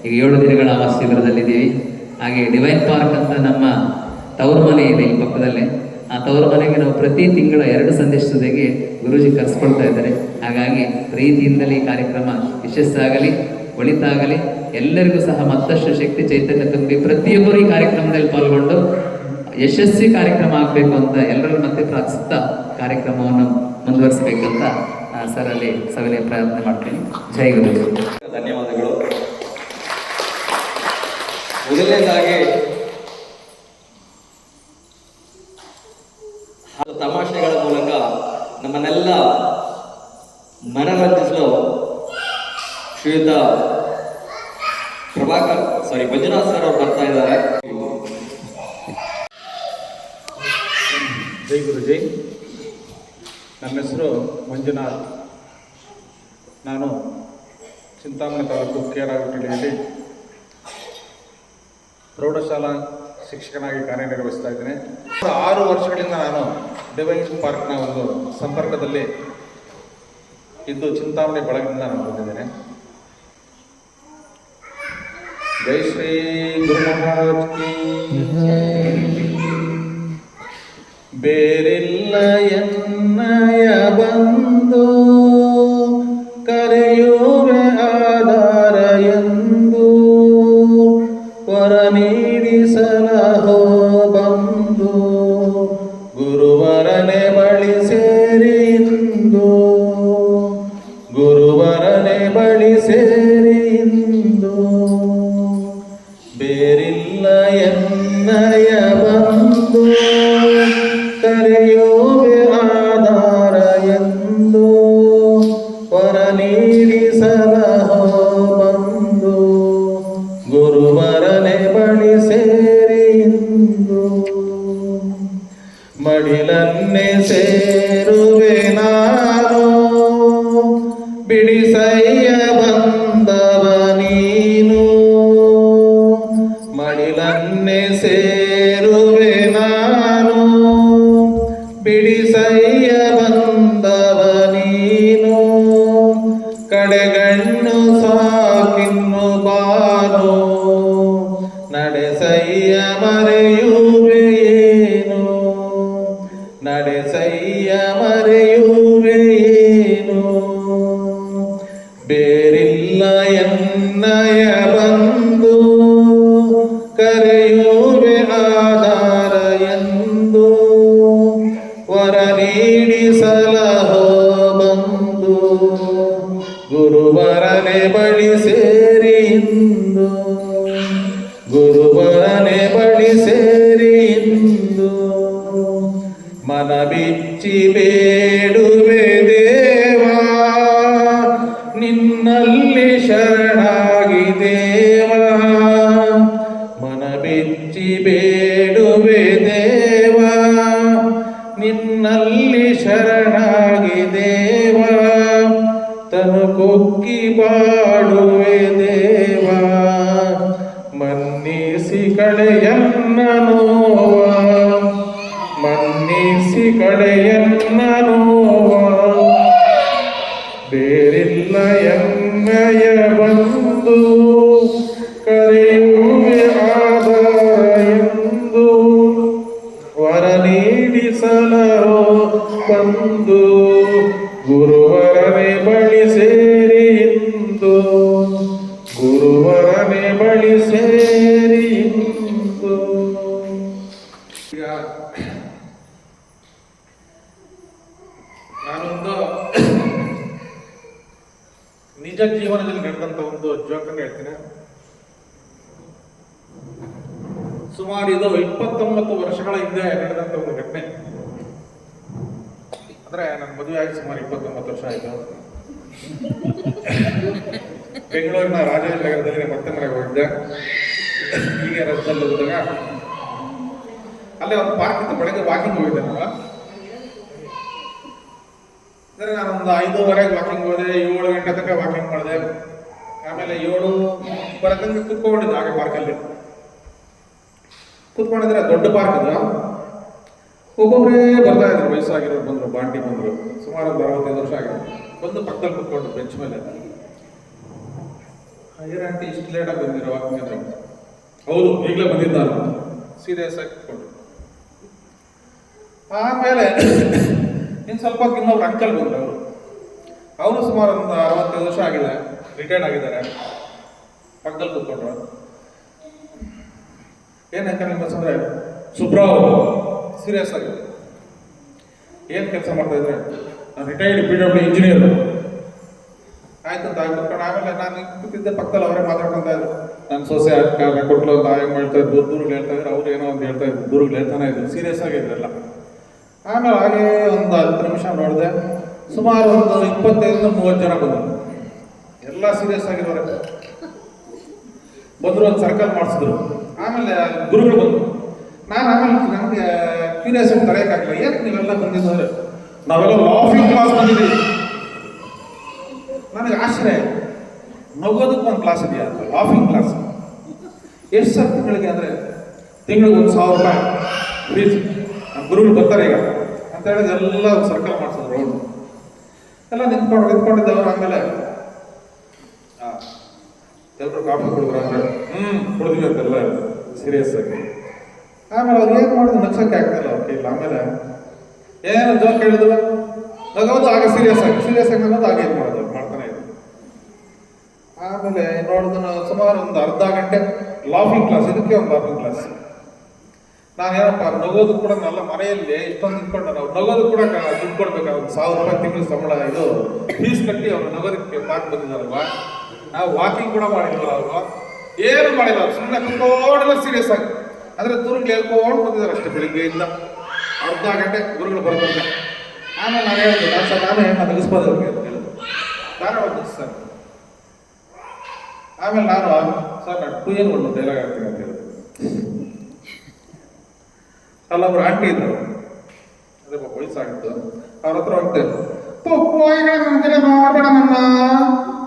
ಈಗ 7 ದಿನಗಳ ಆವಾಸ ಶಿಬಿರದಲ್ಲಿದ್ದೀವಿ. ಹಾಗೆ ಡಿವೈನ್ ಪಾರ್ಕ್ ಅಂತ ನಮ್ಮ ತವರು ಮನೆ ಇದೆ ಈ ಪಕ್ಕದಲ್ಲೇ. ಆ ತವರು ಮನೆಗೆ ನಾವು ಪ್ರತಿ ತಿಂಗಳ 2 ಸಂದೇಶದೊಂದಿಗೆ ಗುರೂಜಿ ಕರೆಸ್ಕೊಳ್ತಾ ಇದ್ದಾರೆ. ಹಾಗಾಗಿ ಪ್ರೀತಿಯಿಂದಲೇ ಈ ಕಾರ್ಯಕ್ರಮ ಯಶಸ್ಸಾಗಲಿ, ಒಳಿತಾಗಲಿ. ಎಲ್ಲರಿಗೂ ಸಹ ಮತ್ತಷ್ಟು ಶಕ್ತಿ ಚೈತನ್ಯ ತುಂಬಿ ಪ್ರತಿಯೊಬ್ಬರು ಈ ಕಾರ್ಯಕ್ರಮದಲ್ಲಿ ಪಾಲ್ಗೊಂಡು ಯಶಸ್ವಿ ಕಾರ್ಯಕ್ರಮ ಆಗಬೇಕು ಅಂತ ಎಲ್ಲರೂ ಮತ್ತೆ ಪ್ರಾರ್ಥಿಸುತ್ತಾ ಕಾರ್ಯಕ್ರಮವನ್ನು ಮುಂದುವರಿಸಬೇಕಂತ ಸರ್ ಅಲ್ಲಿ ಸವಿನಯ ಪ್ರಯತ್ನ ಮಾಡ್ತೀನಿ. ಜೈ ಗುರು.
ಧನ್ಯವಾದಗಳು. ಮೊದಲನೇದಾಗಿ ತಮಾಷೆಗಳ ಮೂಲಕ ನಮ್ಮನ್ನೆಲ್ಲ ಮನರಂಜಿಸಲು ಶ್ರೀಯುತ ಮಂಜುನಾಥ್ ಸರ್ ಅವರು ಬರ್ತಾ ಇದ್ದಾರೆ.
ಜೈ ಗುರುಜಿ. ನನ್ನ ಹೆಸರು ಮಂಜುನಾಥ್. ನಾನು ಚಿಂತಾಮಣಿ ತಾಲೂಕು ಕೇರಾಗುಟ್ಟಳ್ಳಿಯಲ್ಲಿ ಪ್ರೌಢಶಾಲಾ ಶಿಕ್ಷಕನಾಗಿ ಕಾರ್ಯನಿರ್ವಹಿಸ್ತಾ ಇದ್ದೇನೆ. 6 ವರ್ಷಗಳಿಂದ ನಾನು ಡಿವೈನ್ ಪಾರ್ಕ್ನ ಒಂದು ಸಂಪರ್ಕದಲ್ಲಿ ಇದ್ದು ಚಿಂತಾಮಣಿ ಬಳಗದಿಂದ ನಾನು ಬಂದಿದ್ದೇನೆ. ಜೈ ಶ್ರೀ ಗುರು ಮಹಾರಾಜ್ ಕಿ. ಬೇರಿಲ್ಲ ಎನ್ನಯ ಬಂದು ಕರೆಯುವೆ ಆಧಾರ ಎಂದು ವರ ನೀಡಿಸಲಹೋ ಬಂದು ಗುರುವರನೆ ಬಳಿ ಸೇರಿಂದು ಗುರುವರನೆ ಬಳಿ ಸೇರಿಂದು ಬೇರಿಲ್ಲ ಎನ್ನಯ ಬಂದು ಕರೆಯುವೆ ಆಧಾರ ಎಂದು ವರ ನೀಡಿಸಲಹೋ ಬಂದು ಗುರುವರನೆ ಬಳಿ ಸೇರಿಂದು ಮಡಿಲನ್ನೇ ಸೇರುವೆ ನಾನು ಬಿಡಿಸಯ್ಯ ಬಂದವ ನೀನು ಮಡಿಲನ್ನೇ ಸೇರುವೆ ನಾನು ಬಿಡಿಸಯ್ಯ ಬಂದವ ನೀನು ಕಡೆಗಣ್ಣು ಸಾಕಿನ್ನು ಬಾನು ನಡೆಸಯ್ಯ ಮರೆಯುವೆಯೇನು ನಡೆಸಯ್ಯ ಮರೆಯುವೆಯೇನು ಬೇರಿಲ್ಲ ಎನ್ನಯ ಬಂದು ಕರೆಯುವೆ ಆಧಾರ ಎಂದು ವರ ನೀಡಿಸಲಹೋ ಬಂದು ಗುರುವರನೆ ಬಳಿ ಸೇರಿಂದು ಗುರುವರನೆ ಬಳಿ ಸೇರಿಂದು ಮನ ಬಿಚ್ಚಿ ಬೇಡುವೆ ದೇವಾ ನಿನ್ನಲ್ಲಿ ಶರಣಾಗಿ ದೇವಾ ಮನ ಬಿಚ್ಚಿ ಬೇಡುವೆ ದೇವಾ ನಿನ್ನಲ್ಲಿ ಶರಣಾಗಿ ದೇವಾ ತನು ಕೊಕ್ಕಿ ಬಾಡುವೆ ದೇವಾ ಮನ್ನಿಸಿ ಕಳೆಯನ್ನ ನೋವ ಮನ್ನಿಸಿ ಕಳೆಯನ್ನ ನೋವ ಬೇರಿಲ್ಲ ಎನ್ನಯ ಬಂದು ಕರೆಯುವೆ ಆಧಾರ ಎಂದು ವರ ನೀಡಿಸಲೋ ಬಂದು ಗುರುವರನೆ ಬಳಿ ಸೇರಿ ಇಂದು ಗುರುವರನೆ ಬಳಿ ಸೇರಿ ಇಂದು. ಈಗ ನಾನೊಂದು ನಿಜ ಜೀವನದಲ್ಲಿ ನಡೆದಂತ ಒಂದು ಜೋಕನ್ನು ಹೇಳ್ತೀನಿ. ಸುಮಾರು ಇದು 29 ವರ್ಷಗಳ ಹಿಂದೆ ನಡೆದಂತ ಒಂದು ಘಟನೆ. ಅಂದ್ರೆ ನನ್ನ ಮದುವೆ ಆಗಿ ಸುಮಾರು 29 ವರ್ಷ ಆಯಿತು. ಬೆಂಗಳೂರಿನ ರಾಜನಗರದಲ್ಲಿ ಮತ್ತೆ ಮನೆಗೆ ಹೋಗಿದ್ದೆ. ಹೀಗೆ ರಸ್ತೆಯಲ್ಲಿ ಹೋದಾಗ ಅಲ್ಲೇ ಒಂದು ಪಾರ್ಕ್ ಇತ್ತು. ಬೆಳಗ್ಗೆ ವಾಕಿಂಗ್ ಹೋಗಿದ್ದೆ ನಾನು. ಅಂದರೆ ನಾನೊಂದು 5:30 ವಾಕಿಂಗ್ ಹೋದೆ. 7 ಗಂಟೆ ತನಕ ವಾಕಿಂಗ್ ಮಾಡಿದೆ. ಆಮೇಲೆ 7 ಬರೋ ತನಕ ಕುತ್ಕೊಂಡಿದ್ದೆ ಹಾಗೆ ಪಾರ್ಕಲ್ಲಿ. ಕೂತ್ಕೊಂಡಿದ್ರೆ ದೊಡ್ಡ ಪಾರ್ಕ್ ಅದು, ಒಬ್ಬೊಬ್ಬರೇ ಬರ್ತಾ ಇದ್ರು, ವಯಸ್ಸಾಗಿರೋರು ಬಂದರು, ಬಾಂಟಿ ಬಂದರು, ಸುಮಾರು ಒಂದು 65 ವರ್ಷ ಆಗಿದೆ, ಬಂದು ಪಕ್ಕದಲ್ಲಿ ಕೂತ್ಕೊಂಡು ಬೆಂಚ್ ಮೇಲೆ. ಏನ್ ಆಂಟಿ ಇಷ್ಟು ಲೇಟಾಗಿ ಬಂದಿರೋ ವಾಕಿಂಗ್? ಹೌದು, ಈಗಲೇ ಬಂದಿದ್ದಾನು, ಸೀರಿಯಸ್ ಆಗಿ ಕೂತ್ಕೊಂಡು. ಆಮೇಲೆ ಇನ್ನು ಸ್ವಲ್ಪ ಹೊತ್ತು ಇನ್ನೊಬ್ರು ಅಂಕಲ್ ಬಂದರು, ಅವರು ಸುಮಾರು ಒಂದು 65 ವರ್ಷ ಆಗಿದೆ, ರಿಟೈರ್ಡ್ ಆಗಿದ್ದಾರೆ, ಪಕ್ಕದಲ್ಲಿ ಕೂತ್ಕೊಂಡ್ರು. ಏನು ಅಂಕಲ್ ನಿಮ್ಮ ಹೆಸರು? ಸುಬ್ರಾವ್. ಸೀರಿಯಸ್ ಆಗಿದೆ. ಏನು ಕೆಲಸ ಮಾಡ್ತಾ ಇದ್ರೆ? ನಾನು ರಿಟೈರ್ಡ್ PW ಇಂಜಿನಿಯರ್. ಆಯ್ತು ಅಂತ ಕೂತ್ಕೊಂಡು ಆಮೇಲೆ ನಾನು ಕೂತಿದ್ದೆ ಪಕ್ಕದಲ್ಲಿ ಅವರೇ ಮಾತಾಡ್ಕೊಂತ ಇದ್ರು. ನನ್ನ ಸೊಸೆ ಅಕ್ಕ ಕೊಟ್ಲು ಅಂತ ಹೆಂಗೆ ಮಾಡ್ತಾ ಇದ್ರು, ದೂರುಗಳು ಹೇಳ್ತಾ ಇದ್ರು, ಅವ್ರು ಏನೋ ಒಂದು ಹೇಳ್ತಾ ಇದ್ರು, ದೂರುಗಳು ಹೇಳ್ತಾನೆ ಇದ್ರು, ಸೀರಿಯಸ್ ಆಗಿದ್ರಲ್ಲ. ಆಮೇಲೆ ಹಾಗೇ ಒಂದು 10 ನಿಮಿಷ ನೋಡಿದೆ, ಸುಮಾರು ಒಂದು 25-30 ಜನ ಬಂದರು, ಎಲ್ಲ ಸೀರಿಯಸ್ ಆಗಿರೋರೆ ಬಂದರು. ಒಂದು ಸರ್ಕಲ್ ಮಾಡಿಸಿದ್ರು. ಆಮೇಲೆ ಗುರುಗಳು ಬಂದರು. ನಾನು ಆಮೇಲೆ ನನಗೆ ಕ್ಯೂರಿಯಾಸಿಟಿ ತಡೆಯೋಕ್ಕಾಗಲ್ಲ, ಏನಕ್ಕೆ ನೀವೆಲ್ಲ ಬಂದಿದ್ದಾರೆ? ನಾವೆಲ್ಲ ಲಾಫಿಂಗ್ ಕ್ಲಾಸ್ ಬಂದಿದ್ದೀವಿ. ನನಗೆ ಆಶ್ಚರ್ಯ, ನಗೋದಕ್ಕೆ ಒಂದು ಕ್ಲಾಸ್ ಇದೆಯಾ ಅಂತ, ಲಾಫಿಂಗ್ ಕ್ಲಾಸ್. ಎಷ್ಟು ಸರ್ ತಿಂಗಳಿಗೆ ಅಂದರೆ? ತಿಂಗಳಿಗೆ 1,000 ರೂಪಾಯಿ ಫೀಸ್. ಗುರುಗಳು ಬರ್ತಾರೆ ಈಗ ಅಂತ ಹೇಳಿದ್ರೆ ಎಲ್ಲ ಸರ್ಕಲ್ ಮಾಡಿಸಿದ್ರು. ರೋಡ್ ಎಲ್ಲ ನಿಂತ್ಕೊಂಡಿದ್ದವರು. ಆಮೇಲೆ ಎಲ್ಲರೂ ಕಾಫಿ ಕುಡಿದ್ರು ಅಂದರೆ ಕುಡಿದ್ವಿ ಅಂತೆಲ್ಲ ಸೀರಿಯಸ್ ಆಗಿ. ಆಮೇಲೆ ಅವ್ರು ಏನು ಮಾಡೋದು ನಗ್ಸೋಕ್ಕೆ ಆಗ್ತಾಯಿಲ್ಲ ಅವ್ರ ಕೈಲಿ. ಆಮೇಲೆ ಏನು ಜೋಕ್ ಹೇಳಿದ್ರು, ನಗೋದು ಆಗ ಸೀರಿಯಸ್ ಆಗಿ ನಗೋದು ಆಗ ಏನು ಮಾಡೋದು ಮಾಡ್ತಾನೆ ಇದ್ರು. ಆಮೇಲೆ ನೋಡಿದ್ರು ಸುಮಾರು ಒಂದು ಅರ್ಧ ಗಂಟೆ ಲಾಫಿಂಗ್ ಕ್ಲಾಸ್, ಇದಕ್ಕೆ ಒಂದು ಲಾಫಿಂಗ್ ಕ್ಲಾಸ್. ನಾನೇನಪ್ಪ ನಗೋದು ಕೂಡ ಎಲ್ಲ ಮನೆಯಲ್ಲಿ ಇಷ್ಟೊಂದು ನಿಂತ್ಕೊಂಡು ನಾವು ನಗೋದು ಕೂಡ ದುಡ್ಡು ಕೊಡ್ಬೇಕು. ಒಂದು 1,000 ರೂಪಾಯಿ ತಿಂಗಳು ಸಂಬಳ ಇದು ಫೀಸ್ ಕಟ್ಟಿ ಅವ್ರು ನಗೋದಕ್ಕೆ ಪಾರ್ಕ್ ಬಂದಿದ್ದಾರಲ್ವ. ನಾವು ವಾಕಿಂಗ್ ಕೂಡ ಮಾಡಿದ್ವಲ್ಲ, ಅವರು ಏನು ಮಾಡಿಲ್ಲ, ಸುಮ್ಮನೆ ಕುತ್ಕೊಂಡೆಲ್ಲ ಸೀರಿಯಸ್ ಆಗಿ ಅಂದರೆ ದೂರಿಗೆ ಹೇಳ್ಕೊಂಡು ಬಂದಿದ್ದಾರೆ ಅಷ್ಟೇ. ಬೆಳಿಗ್ಗೆಯಿಂದ ಅರ್ಧ ಗಂಟೆ ಗುರುಗಳು ಬರ್ತಾರೆ. ಆಮೇಲೆ ನಾನು ಹೇಳಿದೆ, ಸರ್ ನಾನು ಏನು ನಗಿಸ್ಬೋದು ಅವ್ರಿಗೆ ಅಂತ ಹೇಳಿದ್ರು. ಧಾರಾವಾಡ ಸರ್. ಆಮೇಲೆ ನಾನು ಸರ್ ನಾನು 2 ಏನು ಒಂದು ಡೈಲಾಗ್ ಆಗ್ತೀನಿ ಅಂತ ಹೇಳಿದ್ರು. ಅಲ್ಲೊಬ್ರು ಆಂಟಿ ಇದ್ರು, ಅದೇ ವಯಸ್ಸಾಗಿತ್ತು, ಅವ್ರ ಹತ್ರ ಹೋಗ್ತೇವೆ, ಮಾಡಬೇಡ ನನ್ನ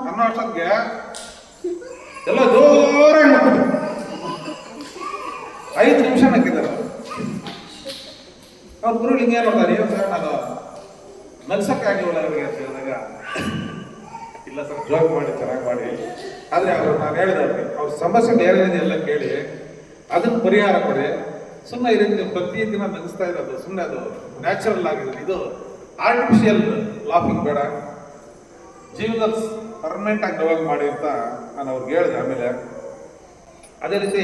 ಅನ್ನೋ ಅಷ್ಟೊತ್ತಿಗೆ ಎಲ್ಲ ಜೋರಾಗಿ ನಕ್ಬಿಟ್ಟು 5 ನಿಮಿಷ ನಕ್ಕಿದ್ದಾರೆ. ಅವ್ರ ಗುರು ಹಿಂಗೆ ನೋಡ್ತಾರೆ, ಏನು ಸರ್ ನಾನು ನಗ್ಸಕ್ಕಾಗಿಲ್ಲ ಅವ್ರಿಗೆ ಅಂತ ಹೇಳಿದಾಗ, ಇಲ್ಲ ಸರ್ ಜೋಕ್ ಮಾಡಿ ಚೆನ್ನಾಗಿ ಮಾಡಿ. ಆದರೆ ಅವರು ನಾನು ಹೇಳಿದೆ ಅವ್ರಿಗೆ, ಅವ್ರ ಸಮಸ್ಯೆ ಏನೇನಿದೆ ಎಲ್ಲ ಕೇಳಿ ಅದನ್ನು ಪರಿಹಾರ ಕೊಡಿ. ಸುಮ್ಮನೆ ಈ ರೀತಿ ಪ್ರತಿದಿನ ನಗಿಸ್ತಾ ಇರೋದು ಸುಮ್ಮನೆ ಅದು ನ್ಯಾಚುರಲ್ ಆಗಿದೆ, ಇದು ಆರ್ಟಿಫಿಷಿಯಲ್ ಲಾಫಿಂಗ್ ಬೇಡ, ಜೀವನದಲ್ಲಿ ಪರ್ಮನೆಂಟ್ ಆಗಿ ಡೆವಲಪ್ ಮಾಡಿ ಅಂತ ನಾನು ಅವ್ರಿಗೆ ಹೇಳಿದೆ. ಆಮೇಲೆ ಅದೇ ರೀತಿ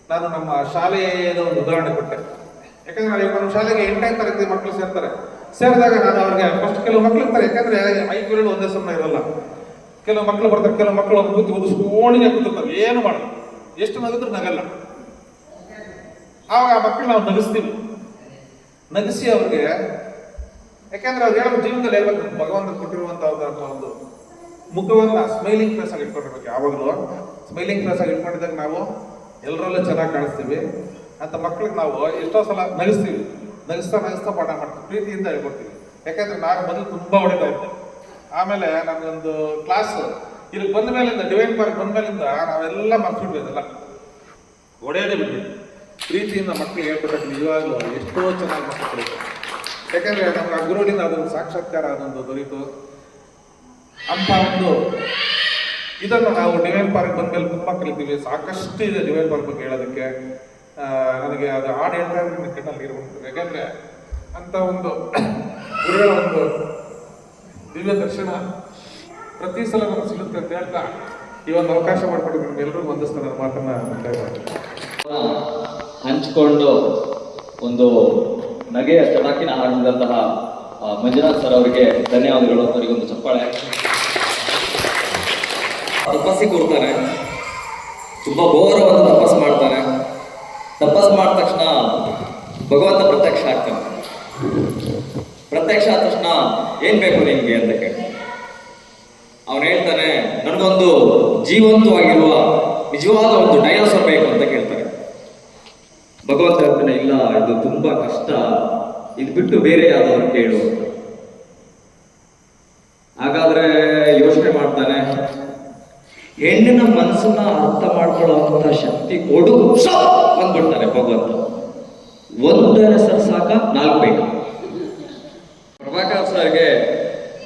ನಾನು ನಮ್ಮ ಶಾಲೆಯ ಒಂದು ಉದಾಹರಣೆ ಕೊಟ್ಟೆ. ಯಾಕಂದ್ರೆ ನಮ್ಮ ಶಾಲೆಗೆ 8ನೇ ತರಗತಿ ಮಕ್ಕಳು ಸೇರಿದಾಗ ನಾನು ಅವ್ರಿಗೆ ಫಸ್ಟ್ ಕೆಲವು ಮಕ್ಕಳು ಇರ್ತಾರೆ, ಯಾಕಂದ್ರೆ 5 ಪೀರಿಯಡ್ ಒಂದೇ ಸಮಯ ಇರೋಲ್ಲ. ಕೆಲವು ಮಕ್ಕಳು ಬರ್ತಾರೆ, ಕೆಲವು ಮಕ್ಕಳು ಒಂದು ಕೂತು ಉದಿಸ್ಕೊಂಡಿಗೆ ಕೂತಿರ್ತಾರೆ, ಏನು ಮಾಡೋದು, ಎಷ್ಟು ನಗಿದ್ರು ನಗಲ್ಲ. ಆವಾಗ ಆ ಮಕ್ಕಳು ನಾವು ನಗಿಸಿ ಅವ್ರಿಗೆ, ಯಾಕೆಂದ್ರೆ ಅವ್ರು ಹೇಳೋ ಜೀವನದಲ್ಲಿ ಹೇಳ್ಬೇಕು, ಭಗವಂತ ಕೊಟ್ಟಿರುವಂಥ ಒಂದು ಮುಖವನ್ನು ಸ್ಮೈಲಿಂಗ್ ಫೇಸ್ ಆಗಿ ಇಟ್ಕೊಂಡಿರ್ಬೇಕು. ಯಾವಾಗಲೂ ಸ್ಮೈಲಿಂಗ್ ಫೇಸ್ ಆಗಿ ಇಟ್ಕೊಂಡಿದ್ದಾಗ ನಾವು ಎಲ್ಲರಲ್ಲೂ ಚೆನ್ನಾಗಿ ಕಾಣಿಸ್ತೀವಿ ಅಂತ ಮಕ್ಳಿಗೆ ನಾವು ಎಷ್ಟೋ ಸಲ ನಗಿಸ್ತಾ ಪಾಠ ಮಾಡ್ತೀವಿ, ಪ್ರೀತಿಯಿಂದ ಹೇಳ್ಕೊಡ್ತೀವಿ. ಯಾಕೆಂದ್ರೆ ನಾನು ಮೊದಲು ತುಂಬ ಹೊಡಿತಾ ಇದ್ದೆ. ಆಮೇಲೆ ನನಗೊಂದು ಕ್ಲಾಸ್ ಇಲ್ಲಿ ಬಂದ ಮೇಲಿಂದ, ಡಿವೈನ್ ಪಾರ್ಕ್ ಬಂದ ಮೇಲಿಂದ ನಾವೆಲ್ಲ ಮರ್ತ್ಬಿಟ್ವಿ, ಅದೆಲ್ಲ ಹೊಡೆಯೋದೇ ಬಿಟ್ವಿ. ಪ್ರೀತಿಯಿಂದ ಮಕ್ಕಳಿಗೆ ಹೇಳ್ಕೊಟ್ಟಕ್ಕೆ ನಿಜವಾಗ್ಲೂ ಎಷ್ಟೋ ಚೆನ್ನಾಗಿ ಮಕ್ಕಳು ಕಲಿತಾರೆ. ಯಾಕಂದರೆ ನಮ್ಗೆ ಆ ಗುರುವಿನಿಂದ ಅದೊಂದು ಸಾಕ್ಷಾತ್ಕಾರ ಅದೊಂದು ದೊರೀತು ಅಂತ ಒಂದು ಇದನ್ನು ನಾವು ಡಿವೈನ್ ಪಾರ್ಕ್ ಬಂದಮೇಲೆ ತುಂಬ ಕಲಿತೀವಿ. ಸಾಕಷ್ಟು ಇದೆ ಡಿವೈನ್ ಪಾರ್ಕ್ ಬಗ್ಗೆ ಹೇಳೋದಕ್ಕೆ. ನನಗೆ ಅದು ಹಾಡು ಹೇಳ್ತಾ ಇದ್ರೆ ಕಣ್ಣಲ್ಲಿ ಇರ್ಬೋದು. ಯಾಕಂದರೆ ಅಂತ ಒಂದು ಗುರುಗಳ ಒಂದು ದಿವ್ಯ ದರ್ಶನ ಪ್ರತಿ ಸಲ ನಮ್ಗೆ ಸಿಗುತ್ತೆ ಅಂತ ಹೇಳ್ತಾ ಈ ಒಂದು ಅವಕಾಶ ಮಾಡಿಕೊಟ್ಟು ನಿಮ್ಗೆಲ್ಲರಿಗೂ ವಂದಿಸ್ತಾ ನನ್ನ ಮಾತನ್ನ
ಹಂಚಿಕೊಂಡು ಒಂದು ನಗೆಯ ಚಟಾಕಿನ ಹಾಡಿದಂತಹ ಮಂಜುನಾಥ್ ಸರ್ ಅವರಿಗೆ ಧನ್ಯವಾದಗಳು. ಅವರಿಗೊಂದು ಚಪ್ಪಾಳೆ. ತಪಸ್ಸಿಗೆ ಕೊಡ್ತಾರೆ, ತುಂಬಾ ಘೋರವಾದ ತಪಸ್ಸು ಮಾಡ್ತಾರೆ. ತಪಸ್ಸು ಮಾಡಿದ ತಕ್ಷಣ ಭಗವಂತ ಪ್ರತ್ಯಕ್ಷ ಆಗ್ತಾನೆ. ಪ್ರತ್ಯಕ್ಷ ಆದ ತಕ್ಷಣ ಏನ್ ಬೇಕು ನಿಮ್ಗೆ ಅಂತ ಕೇಳಿ ಅವನು ಹೇಳ್ತಾನೆ, ನನಗೊಂದು ಜೀವಂತವಾಗಿರುವ ನಿಜವಾದ ಒಂದು ಡೈನೋಸರ್ ಬೇಕು ಅಂತ ಕೇಳ್ತಾರೆ. ಭಗವಂತ ಹೇಳ್ತಾನೆ, ಇಲ್ಲ ಇದು ತುಂಬಾ ಕಷ್ಟ, ಇದು ಬಿಟ್ಟು ಬೇರೆ ಯಾವ್ದಾದ್ರು ಕೇಳು. ಹಾಗಾದ್ರೆ ಯೋಚನೆ ಮಾಡ್ತಾನೆ, ಹೆಣ್ಣಿನ ಮನಸ್ಸನ್ನ ಅರ್ಥ ಮಾಡ್ಕೊಳ್ಳುವಂತ ಶಕ್ತಿ ಕೊಡು ಬಂದ್ಬಿಡ್ತಾರೆ ಭಗವಂತ. ಒಂದರ ಸರ್ ಸಾಕ, 4 ಬೇಕು. ಪ್ರಭಾಕರ್ ಸರ್ಗೆ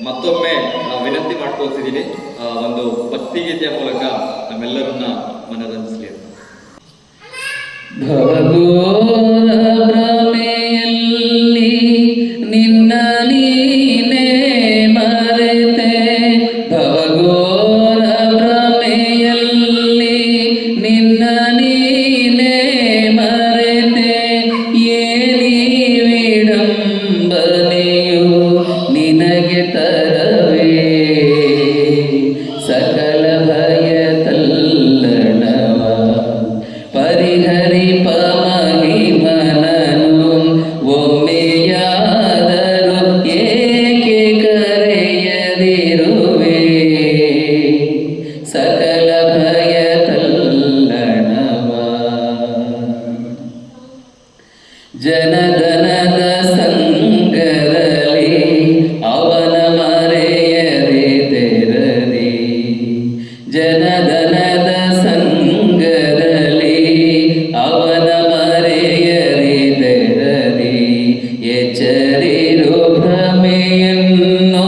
ಮತ್ತೊಮ್ಮೆ ವಿನಂತಿ ಮಾಡ್ಕೊಳ್ತಿದ್ದೀನಿ, ಒಂದು ಭಕ್ತಿಗೀತೆಯ ಮೂಲಕ ನಮ್ಮೆಲ್ಲರನ್ನ ಮನರಂಜಿಸಲಿ.
ಭವಘೋರ ಭ್ರಮೆಯಲ್ಲಿ ನಿನ್ನ ನೀನೇ ಮರೆತೆ, ಭವಘೋರ ಭ್ರಮೆಯಲ್ಲಿ ನಿನ್ನ ನೀನೇ ಮರೆತೆ, ಏನಿ ವಿಡಂಬನೆಯು ನಿನಗೆ ತರವೇ, ಸಕಲ ಭಯ ತಲ್ಲಣವ ಪರಿಹರಿಪ ಮಹಿಮನನು, ಒಮ್ಮೆಯಾದರೂ ಏಕೆ ಕರೆಯದಿರುವೆ, ಸಕಲ ಭಯ ತಲ್ಲಣವ. ಜನಧನದ ಸಂಗದಲ್ಲಿ ಅವನ ಮರೆಯದೆ ತೆರದಿ, ಜನಧನದ ಸಂಗದಲ್ಲಿ ಅವನ ಮರೆಯದೆ ತೆರದಿ, ಎಚ್ಚರಿರು ಭ್ರಮೆಯನ್ನು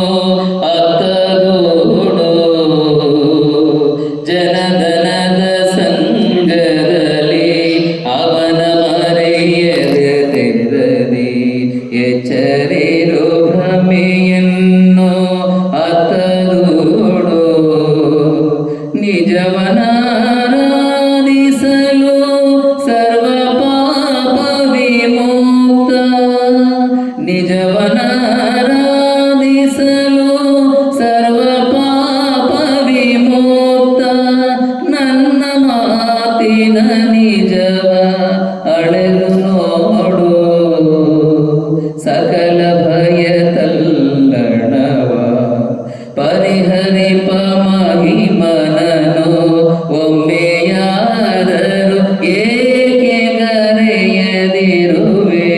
ಅತ್ತಗೂಡು, ಜನಧನದ ಸಂಗದಲ್ಲಿ ಅವನ ಮರೆಯದೆ ತೆರದಿ, ಎಚ್ಚರಿರು ಭ್ರಮೆಯನ್ನು ಅತ್ತಗೂಡು, ನಿಜವನಾರಾಧಿಸಲು ಸರ್ವ ಪಾಪ ವಿಮುಕ್ತ, ನಿಜವನಾರಾಧಿಸಲು ಸರ್ವ ಪಾಪ ವಿಮುಕ್ತ, ನನ್ನ ಮಾತಿನ ನಿಜವ ಅಳೆದು ನೋಡು, ಸಕಲ ಭಯ ತಲ್ಲಣವ ಪರಿಹರಿಪ ಮಹಿಮನನು, ಒಮ್ಮೆಯಾದರೂ ಏಕೆ ಕರೆಯದಿರುವೆ,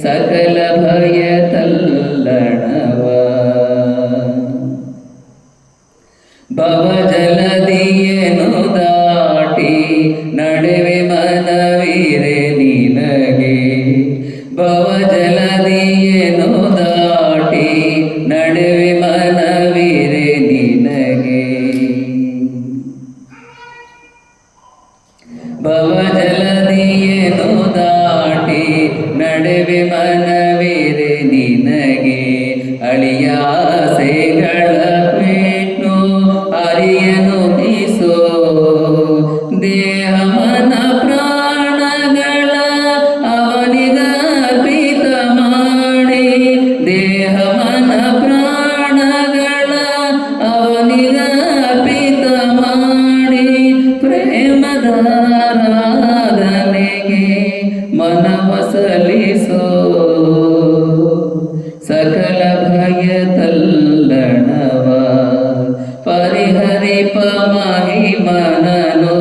ಸಕಲ ಭಯ ತಲ್ಲಣವ. ಭವಜಲದಿಯೇನು ದಾಟಿ ನಡೆವೆ ಮನವೀರೆ ನಿನಗೆ, ಭವಜಲದಿಯೇನು ದಾಟಿ ನಡೆವೆ ಮನವೀರೆ ನಿನಗೆ, ಭವಜಲದಿಯೇನು ದಾಟಿ ನಡೆವೆ ಮನವೀರೆ ನಿನಗೆ, ಅಳಿಯಾಸೆಗಳ ಬಿಟ್ಟು ಅರಿಯನು ದಿಸೋ, ದೇಹ ಮನ ಪ್ರಾಣಗಳ ಅವನಿಗರ್ಪಿತ ಮಾಡಿ, ದೇಹ ಮನ ಪ್ರಾಣಗಳ ಅವನಿಗರ್ಪಿತ ಮಾಡಿ, ಪ್ರೇಮದಾರಾಧನೆಗೆ ಮನವ ಸಲ್ಲಿಸೋ, ಸಕಲ ಭಯ ತಲ್ಲಣವ ಪರಿಹರಿಪ ಮಹಿಮನನು,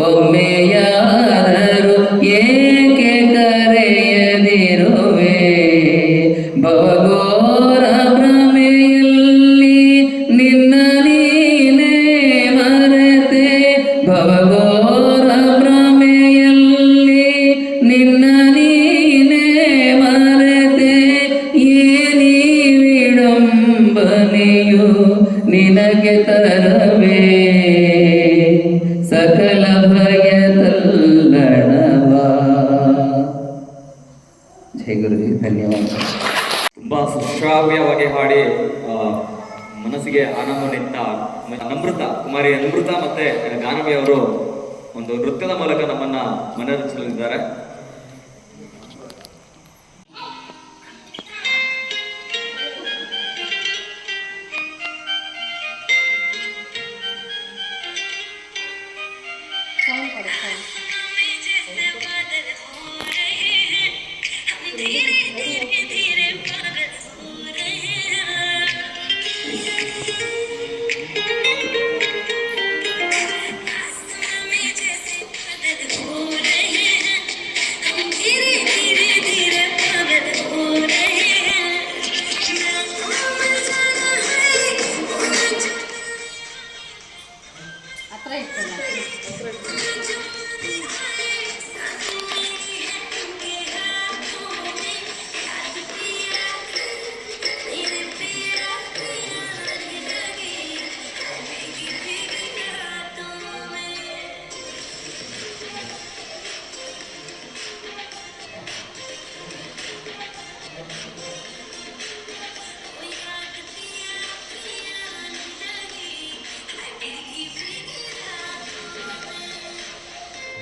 ಒಮ್ಮೆಯಾದರೂ ಏಕೆ ಕರೆಯದಿರುವೆ, ಭವಘೋರ ಭ್ರಮೆಯಲ್ಲಿ ನಿನ್ನ ನೀನೇ ಮರೆತೆ, ಭವಘೋರ ಭ್ರಮೆಯಲ್ಲಿ ನಿನ್ನ ನೀನೇ ಮರೆತೆ, ಏನಿ ವಿಡಂಬನೆಯು ನಿನಗೆ ತರವೇ, ಸಕಲ ಭಯ ತಲ್ಲಣವ. ಜೈ ಗುರುಜಿ, ಧನ್ಯವಾದ.
ತುಂಬಾ ಸುಶ್ರಾವ್ಯವಾಗಿ ಹಾಡಿ ಮನಸ್ಸಿಗೆ ಆನಂದವನ್ನಿತ್ತ ನಮೃತ, ಕುಮಾರಿ ನಮೃತ ಮತ್ತೆ ಗಾನವಿ ಅವರು ಒಂದು ನೃತ್ಯದ ಮೂಲಕ ನಮ್ಮನ್ನ ಮನರಂಜಿಸಲಿದ್ದಾರೆ.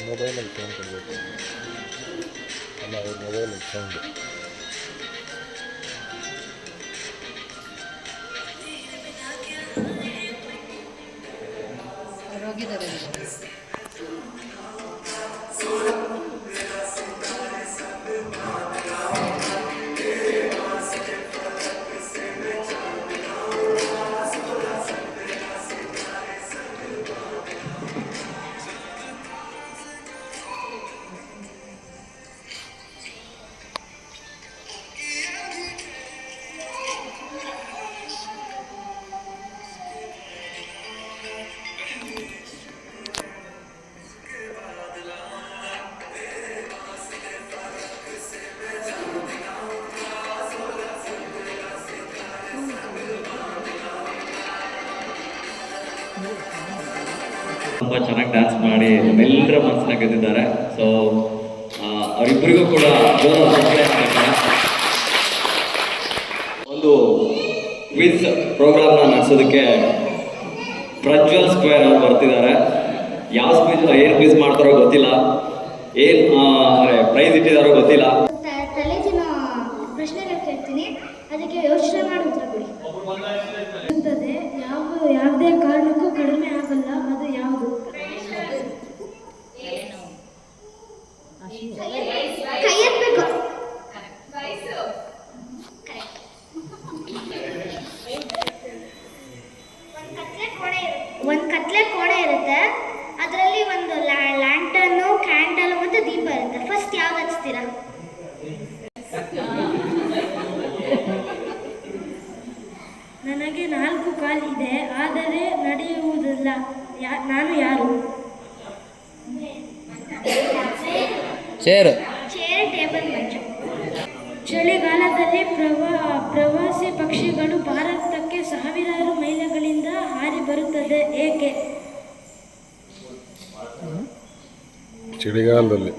ಮೊಬೈಲಲ್ಲಿ ಫೋನ್ ಕೊಡಬೇಕು ಅಲ್ಲ ಮೊಬೈಲಲ್ಲಿ ಸೌಂಡು
ತುಂಬ ಚೆನ್ನಾಗಿ ಡ್ಯಾನ್ಸ್ ಮಾಡಿ ನಮ್ಮೆಲ್ಲರ ಮನಸ್ಸನ್ನ ಗೆದ್ದಿದ್ದಾರೆ. ಸೊ ಅವರಿಬ್ಬರಿಗೂ ಕೂಡ ಜೋರಾದ ಚಪ್ಪಾಳೆ ಹಾಕ್ತಾರೆ. ಒಂದು ಕ್ವಿಜ್ ಪ್ರೋಗ್ರಾಮ್ನ ನಡೆಸೋದಕ್ಕೆ ಪ್ರಜ್ವಲ್ ಸ್ಕ್ವೇರ್ ಅವ್ರು ಬರ್ತಿದ್ದಾರೆ. ಯಾವ ಏನು ಕ್ವಿಜ್ ಮಾಡ್ತಾರೋ ಗೊತ್ತಿಲ್ಲ, ಏನು ಪ್ರೈಸ್ ಇಟ್ಟಿದಾರೋ ಗೊತ್ತಿಲ್ಲ.
ತಲೆದಿನ ಪ್ರಶ್ನೆಗಳು ಕೇಳ್ತೀನಿ, ಅದಕ್ಕೆ ಯೋಚನೆ ಮಾಡಿ ಉತ್ತರ ಕೊಡಿ. ಯಾವುದೇ ಕಾರಣಕ್ಕೂ ಕಡಿಮೆ ಆಗಲ್ಲ, ಅದು ಯಾವುದು? ಕೈ ಎತ್ತಬೇಕು. ಒಂದು ಕತ್ಲೆ ಕೋಣೆ ಇರುತ್ತೆ, ಅದರಲ್ಲಿ ಒಂದು ಲ್ಯಾಂಟರ್ನು, ಕ್ಯಾಂಡಲ್ ಮತ್ತು ದೀಪ ಇರುತ್ತೆ. ಫಸ್ಟ್ ಯಾವ್ದು ಹಚ್ತೀರಾ? ನನಗೆ 4 ಕಾಲು ಇದೆ, ಆದರೆ ನಡೆಯುವುದಿಲ್ಲ. ನಾನು ಯಾರು?
ಚೇರ್
ಟೇಬಲ್ ಮಂಚ. ಚಳಿಗಾಲದಲ್ಲಿ ಪ್ರವಾಸಿ ಪಕ್ಷಿಗಳು ಭಾರತಕ್ಕೆ ಸಾವಿರಾರು ಮೈಲಿಗಳಿಂದ ಹಾರಿ ಬರುತ್ತದೆ, ಏಕೆ?
ಚಳಿಗಾಲದಲ್ಲಿ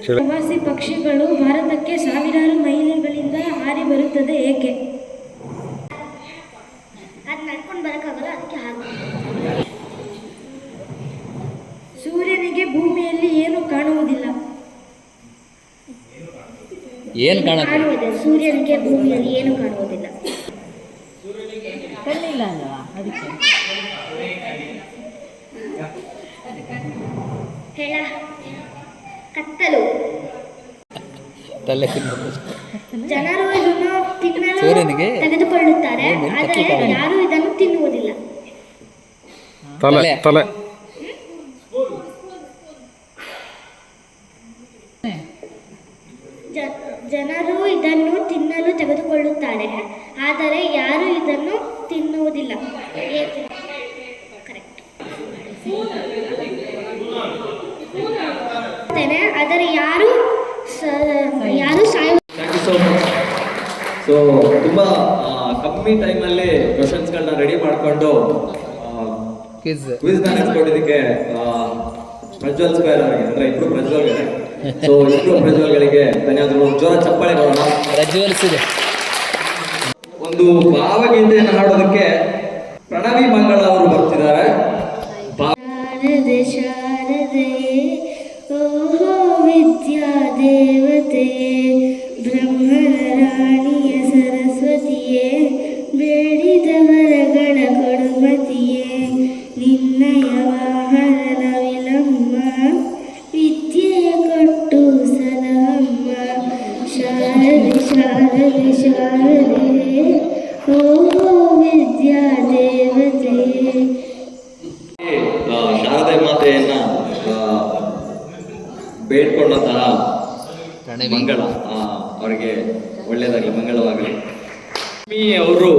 ಪ್ರವಾಸಿ ಪಕ್ಷಿಗಳು ಭಾರತಕ್ಕೆ ಸಾವಿರಾರು ಮೈಲಿಗಳಿಂದ ಹಾರಿ ಬರುತ್ತದೆ, ಏಕೆ? ಅದು ನಡ್ಕೊಂಡು ಬರೋಕ್ಕಾಗಲ್ಲ, ಅದಕ್ಕೆ ಹಾಗೆ. ಸೂರ್ಯನಿಗೆ ಭೂಮಿಯಲ್ಲಿ ಏನು ಕಾಣುವುದಿಲ್ಲ. ಕಾಣುವುದಿಲ್ಲ. ಸೂರ್ಯನಿಗೆ ಭೂಮಿಯಲ್ಲಿ ಏನು ಕಾಣುವುದಿಲ್ಲ.
ಕಣ್ಣಿಲ್ಲ ಅಲ್ವಾ ಅದಕ್ಕೆ.
ಹೇಳ. ಕತ್ತಲು. ಜನರು ಇದನ್ನು ತಿನ್ನಲು ತೆಗೆದುಕೊಳ್ಳುತ್ತಾರೆ, ಆದರೆ ಯಾರು ಇದನ್ನು ತಿನ್ನುವುದಿಲ್ಲ.
ತಲೆ ತಲೆ
ಜನರು ಇದನ್ನು ತಿನ್ನಲು ತೆಗೆದುಕೊಳ್ಳುತ್ತಾರೆ, ಆದರೆ ಯಾರು ಇದನ್ನು ತಿನ್ನುವುದಿಲ್ಲ, ಏಕೆ? ಕರೆಕ್ಟ್. ಆದರೆ ಯಾರು ಸಾಯುವ.
Thank you so much. So ತುಂಬ ಕಮ್ಮಿ ಟೈಮಲ್ಲಿ ಕ್ವಶನ್ಸ್ಗಳನ್ನ ರೆಡಿ ಮಾಡಿಕೊಂಡು ಕ್ವಿಜ್ನ ನಡೆಸ್ಕೊಟ್ಟಿದ್ದಕ್ಕೆ ಪ್ರಜ್ವಲ್ ಸ್ಕ್ವೇರ್ ಅವರಿಗೆ, ಅಂದರೆ ಇಬ್ಬರು ಪ್ರಜ್ವಲ್ಗೆ, ಸೊ ಇಬ್ಬರು ಪ್ರಜ್ವಲ್ಗಳಿಗೆ ಧನ್ಯವಾದಗಳು. ಜೋರ ಚಪ್ಪಾಳೆ ಮಾಡೋಣ. ಒಂದು ಭಾವಗೀತೆಯನ್ನು ಹಾಡೋದಕ್ಕೆ ಪ್ರಣವಿ ಮಂಗಳ ಅವರು ಬರ್ತಿದ್ದಾರೆ.
ಶಾರದೆ ಶಾರದೆ ಓಹೋ ವಿದ್ಯಾ ದೇವತೆ, ಬ್ರಹ್ಮನ ರಾಣಿಯ ಸರಸ್ವತಿಯೇ, ಬೇಡಿದವರಗಳ ಕೊಡುಮತಿಯೇ, ನಿನ್ನಯ ವಾಹನ ವಿಲಮ್ಮ, ವಿದ್ಯೆಯ ಕೊಟ್ಟು ಸಲಹಮ್ಮ. ಶಾರದೆ ಶಾರದೆ ಶಾರದೆ ಓಹೋ ವಿದ್ಯಾ ದೇವತೆ.
ಶಾರದೆ ಮಾತೆಯನ್ನ ಬೇಡ್ಕೊಂಡಂತಹ ಮಂಗಳ ಅವರಿಗೆ ಒಳ್ಳೆಯದಾಗಲಿ, ಮಂಗಳವಾಗಲಿ. ಅವರು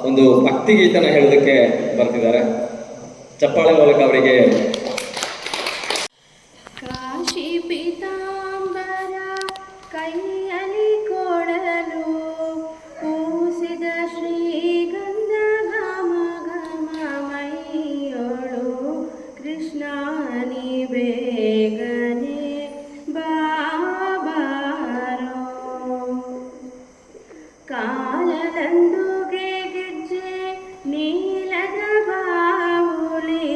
ಒಂದು ಭಕ್ತಿ ಗೀತನ ಹೇಳೋದಕ್ಕೆ ಬರ್ತಿದ್ದಾರೆ. ಚಪ್ಪಾಳೆ ಮೂಲಕ ಅವರಿಗೆ
ಕಾಶಿ ಪೀತಾಂಬರ ಕೈಯಲ್ಲಿ ಕೊಡಲು ಪೂಸಿದ ಶ್ರೀಗಂಧ ಘಮ ಘಮ ಮೈಯೊಳು ಕೃಷ್ಣ ನೀ ಬೇಗನೆ ಬಾಬಾರೋ ಕಾಲದಂದುಗೆ ಗೆಜ್ಜೆ ನೀಲದ ಬಾವುಲಿ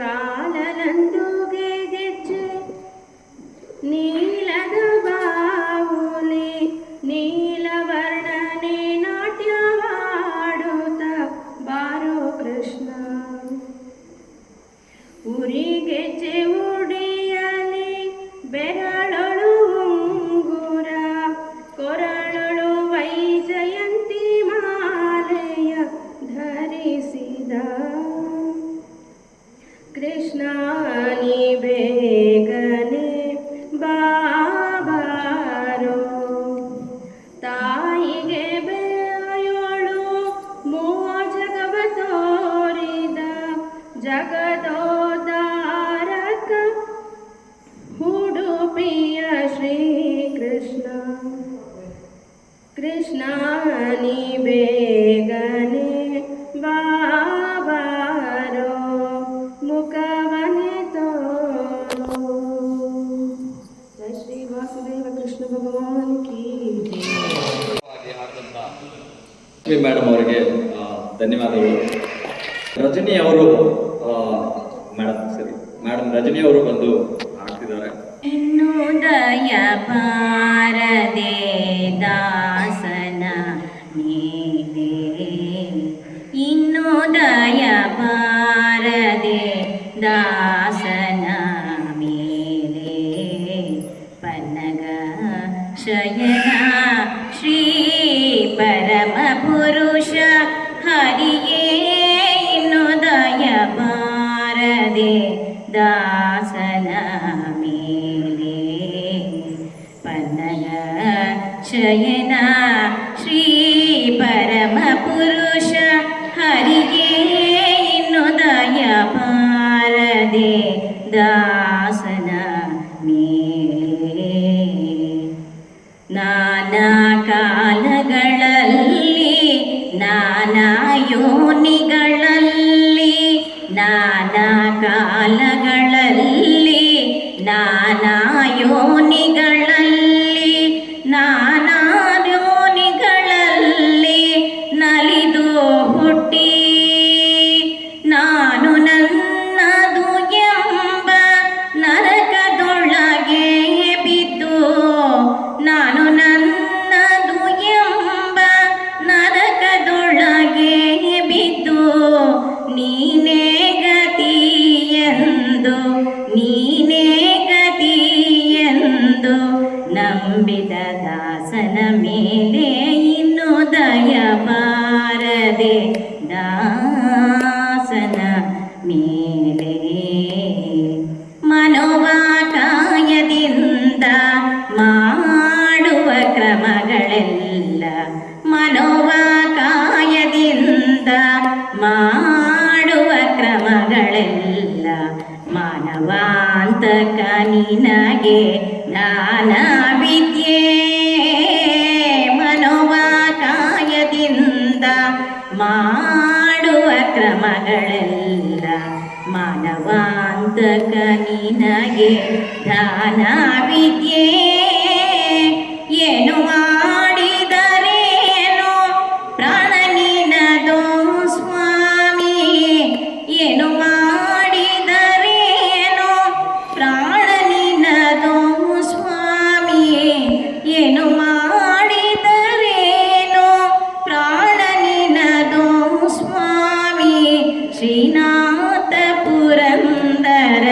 ಕಾಲದಂದುಗೆ ಗೆಜ್ಜೆ ನೀಲದ ಬಾವುಲಿ ನೀಲವರ್ಣನೆ ನಾಟ್ಯವಾಡುತ್ತ ಬಾರೋ ಕೃಷ್ಣ ಉರಿಗೆಜ್ಜೆ ಉಡಿಯಲಿ ಬೆರಳೊಳು ಉಂಗುರ ಕೊರಳೊಳು ವೈಜಯಂತಿ ಮಾಲೆಯ ಧರಿಸಿದ ಕೃಷ್ಣ ನೀ ಬೇಗನೆ ಬಾಬಾರೋ ತಾಯಿಗೆ ಬೆಳೆಯೋಳು ಮೂವ ಜಗವ ತೋರಿದ ಜಗದೋದಾರಕ ಉಡುಪಿಯ ಶ್ರೀಕೃಷ್ಣ ಕೃಷ್ಣ ನೀ ಬೇಗನೆ ಬಾಬಾರೋ ಮುಖವನೆ ತೋರೋ ಜೈ ಶ್ರೀ ವಾಸುದೇವ ಕೃಷ್ಣ ಭಗವಾನ್ ಕಿ
ಲಕ್ಷ್ಮಿ ಮೇಡಮ್ ಅವರಿಗೆ ಧನ್ಯವಾದಗಳು. ರಜನಿ ಅವರು ಮೇಡಮ್ ರಜನಿ ಅವರು ಬಂದು ಹಾಡ್ತಿದ್ದಾರೆ.
ಎನ್ನುದಯ ಪಾರದೆ ದಾಸನ ಮೇಲೆ ಇನ್ನುದಯ ಪಾರದೆ ದಾಸನ ಮೇಲೆ ಪನ್ನಗ ಶಯನ ಶ್ರೀ ಪರಮ ಪುರುಷ ಹರಿಯೇ ಇನ್ನುದಯ ಪಾರದೆ ದಾಸನ ಮೇಲೆ ಪನ್ನಗ ಶಯನ ಶ್ರೀ ಪರಮ ಪುರುಷ ಹರಿಗೆ ಇನ್ನುದಯ ಪಾರದೆ ದಾಸನ ಮೇಲೆ ನಾನಾ ಕಾಲಗಳಲ್ಲಿ ನಾನಾ ಯೋನಿಗಳಲ್ಲಿ ನಾನಾ ಕಾಲಗಳಲ್ಲಿ ನಾನಾ ಯೋನಿಗಳಲ್ಲಿ ನಾನಾ ಯೋನಿಗಳಲ್ಲಿ ನಲಿದು ಹುಟ್ಟಿ ನಾನು ನನ್ನದು ಎಂಬ ನರಕದೊಳಗೆ ಬಿದ್ದು ನಾನು ನನ್ನದು ಎಂಬ ನರಕದೊಳಗೆ ಬಿದ್ದು ನೀನೇ ಗತಿಯೆಂದು ನೀನೇ ಗತಿಯೆಂದು ನಂಬಿದ ದಾಸನ ಮೇಲೆ ಇನ್ನು ದಯ ಬಾರದೆ ದಾಸನ ಮೇಲೆ ಮನೋವಾಕಾಯದಿಂದ ಮಾಡುವ ಕ್ರಮಗಳೆಲ್ಲ ಮನೋವಾಕಾಯದಿಂದ ಮಾಡುವ ಕ್ರಮಗಳೆಲ್ಲ ಮಾನವಾಂತಕ ನಿನಗೆ ದಾನ ವಿದ್ಯೆ ಮನೋವಾಕಾಯದಿಂದ ಮಾಡುವ ಕ್ರಮಗಳೆಲ್ಲ ಮಾನವಾಂತಕ ನಿನಗೆ ದಾನ ವಿದ್ಯೆ ಏನು ಮಾಡಿದರೇನೋ ಪ್ರಾಣ ನಿನದೋ ಸ್ವಾಮಿ ಏನು ಮಾಡಿದರೇನೋ ಪ್ರಾಣ ನಿನದೋ ಸ್ವಾಮಿ ಏನು ಮಾಡಿದರೇನೋ ಪ್ರಾಣ ನಿನದೋ ಸ್ವಾಮಿ ಶ್ರೀನಾಥ ಪುರಂದರ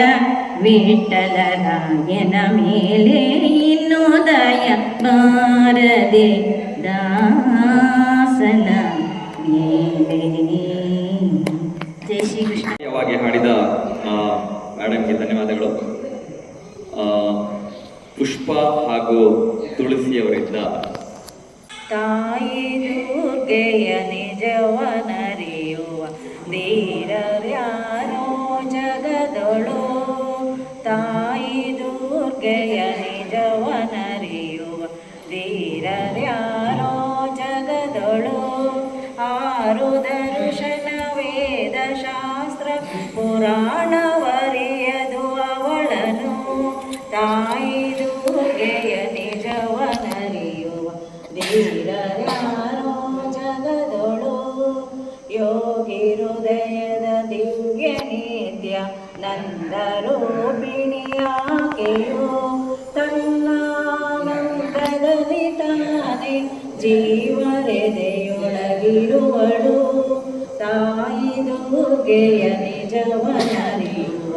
ವಿಠಲರಾಯನ ಮೇಲೆ ಇನ್ನು ದಯ ಬಾರದೆ ದಾಸನ ಮೇಲೆ. ಜೈ ಶ್ರೀ ಕೃಷ್ಣ.
ಹಾಡಿದ ಮೇಡಮ್ಗೆ ಧನ್ಯವಾದಗಳು. ಪುಷ್ಪ ಹಾಗೂ ತುಳಸಿಯವರಿಂದ
ತಾಯಿ ದುರ್ಗೆಯ ನಿಜವನರಿಯುವ ಧೀರರ್ಯಾರೋ
ಜಗದೊಳು ತಾಯಿ ದುರ್ಗೆಯ ನಿಜವನರಿಯುವ ಧೀರರ್ಯಾರೋ ಜಗದೊಳು ಆರು ದರ್ಶನ ವೇದ ಶಾಸ್ತ್ರ ಪುರಾಣವರಿಯದು ಅವಳನು ತಾಯಿ ದುರ್ಗೆಯ ನಿಜವನರಿಯುವ ಧೀರರ್ಯಾರೋ ಜಗದೊಳು ಯೋಗಿ ಹೃದಯದ ದಿವ್ಯ ನಿತ್ಯ ನಂದರೂಪಿಣಿಯಾಕೆಯೋ ತನ್ನಾನಂದದಲ್ಲಿ ತಾನೆ ಜೀವರೆದೆಯೊಳಗಿರುವಳು ತಾಯಿ ದುರ್ಗೆಯ ನಿಜವನರಿಯುವ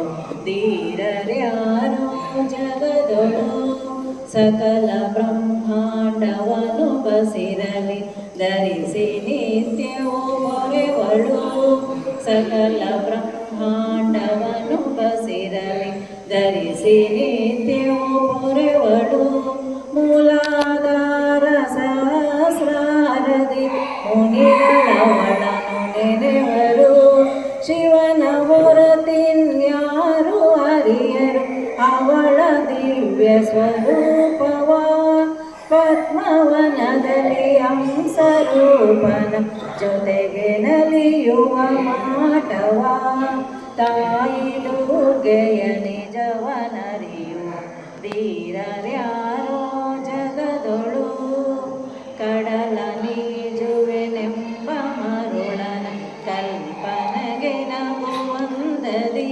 ಧೀರರ್ಯಾರೋ ಜಗದೊಳು ಸಕಲ ಬ್ರಹ್ಮಾಂಡವನ್ನು ಬಸಿರಲಿ ಧರಿಸಿ ನಿತ್ಯವೂ ಮೊರೆವಳು ಸಕಲ ಬ್ರಹ್ಮಾಂಡವನ್ನು ಬಸಿರಲಿ ಧರಿಸಿ ನಿತ್ಯವೂ ಮೊರೆವಳು ಮೂಲಾಧಾರ ಸಹಸ್ರಾರದಿ ಮುನಿಗಳವಳನು ನೆನೆವರು ಶಿವನ ಹೊರತಿನ್ಯಾರು ಹರಿಯರು ಅವಳ ದಿವ್ಯ ಸ್ವರೂಪವ ಪದ್ಮವನದಲ್ಲಿ ಹಂಸರೂಪನ ಜೊತೆಗೆ ನಲಿಯುವ ಮಾಟವ ತಾಯಿ ದುರ್ಗೆಯ ನಿಜವನರಿಯುವ ಧೀರರ್ಯಾರೋ ಜಗದೊಳು ಕಡಲ ನೀಜುವೆನೆಂಬ ಮರುಳನ ಕಲ್ಪನೆಗೆ ನಗುವಂದದಿ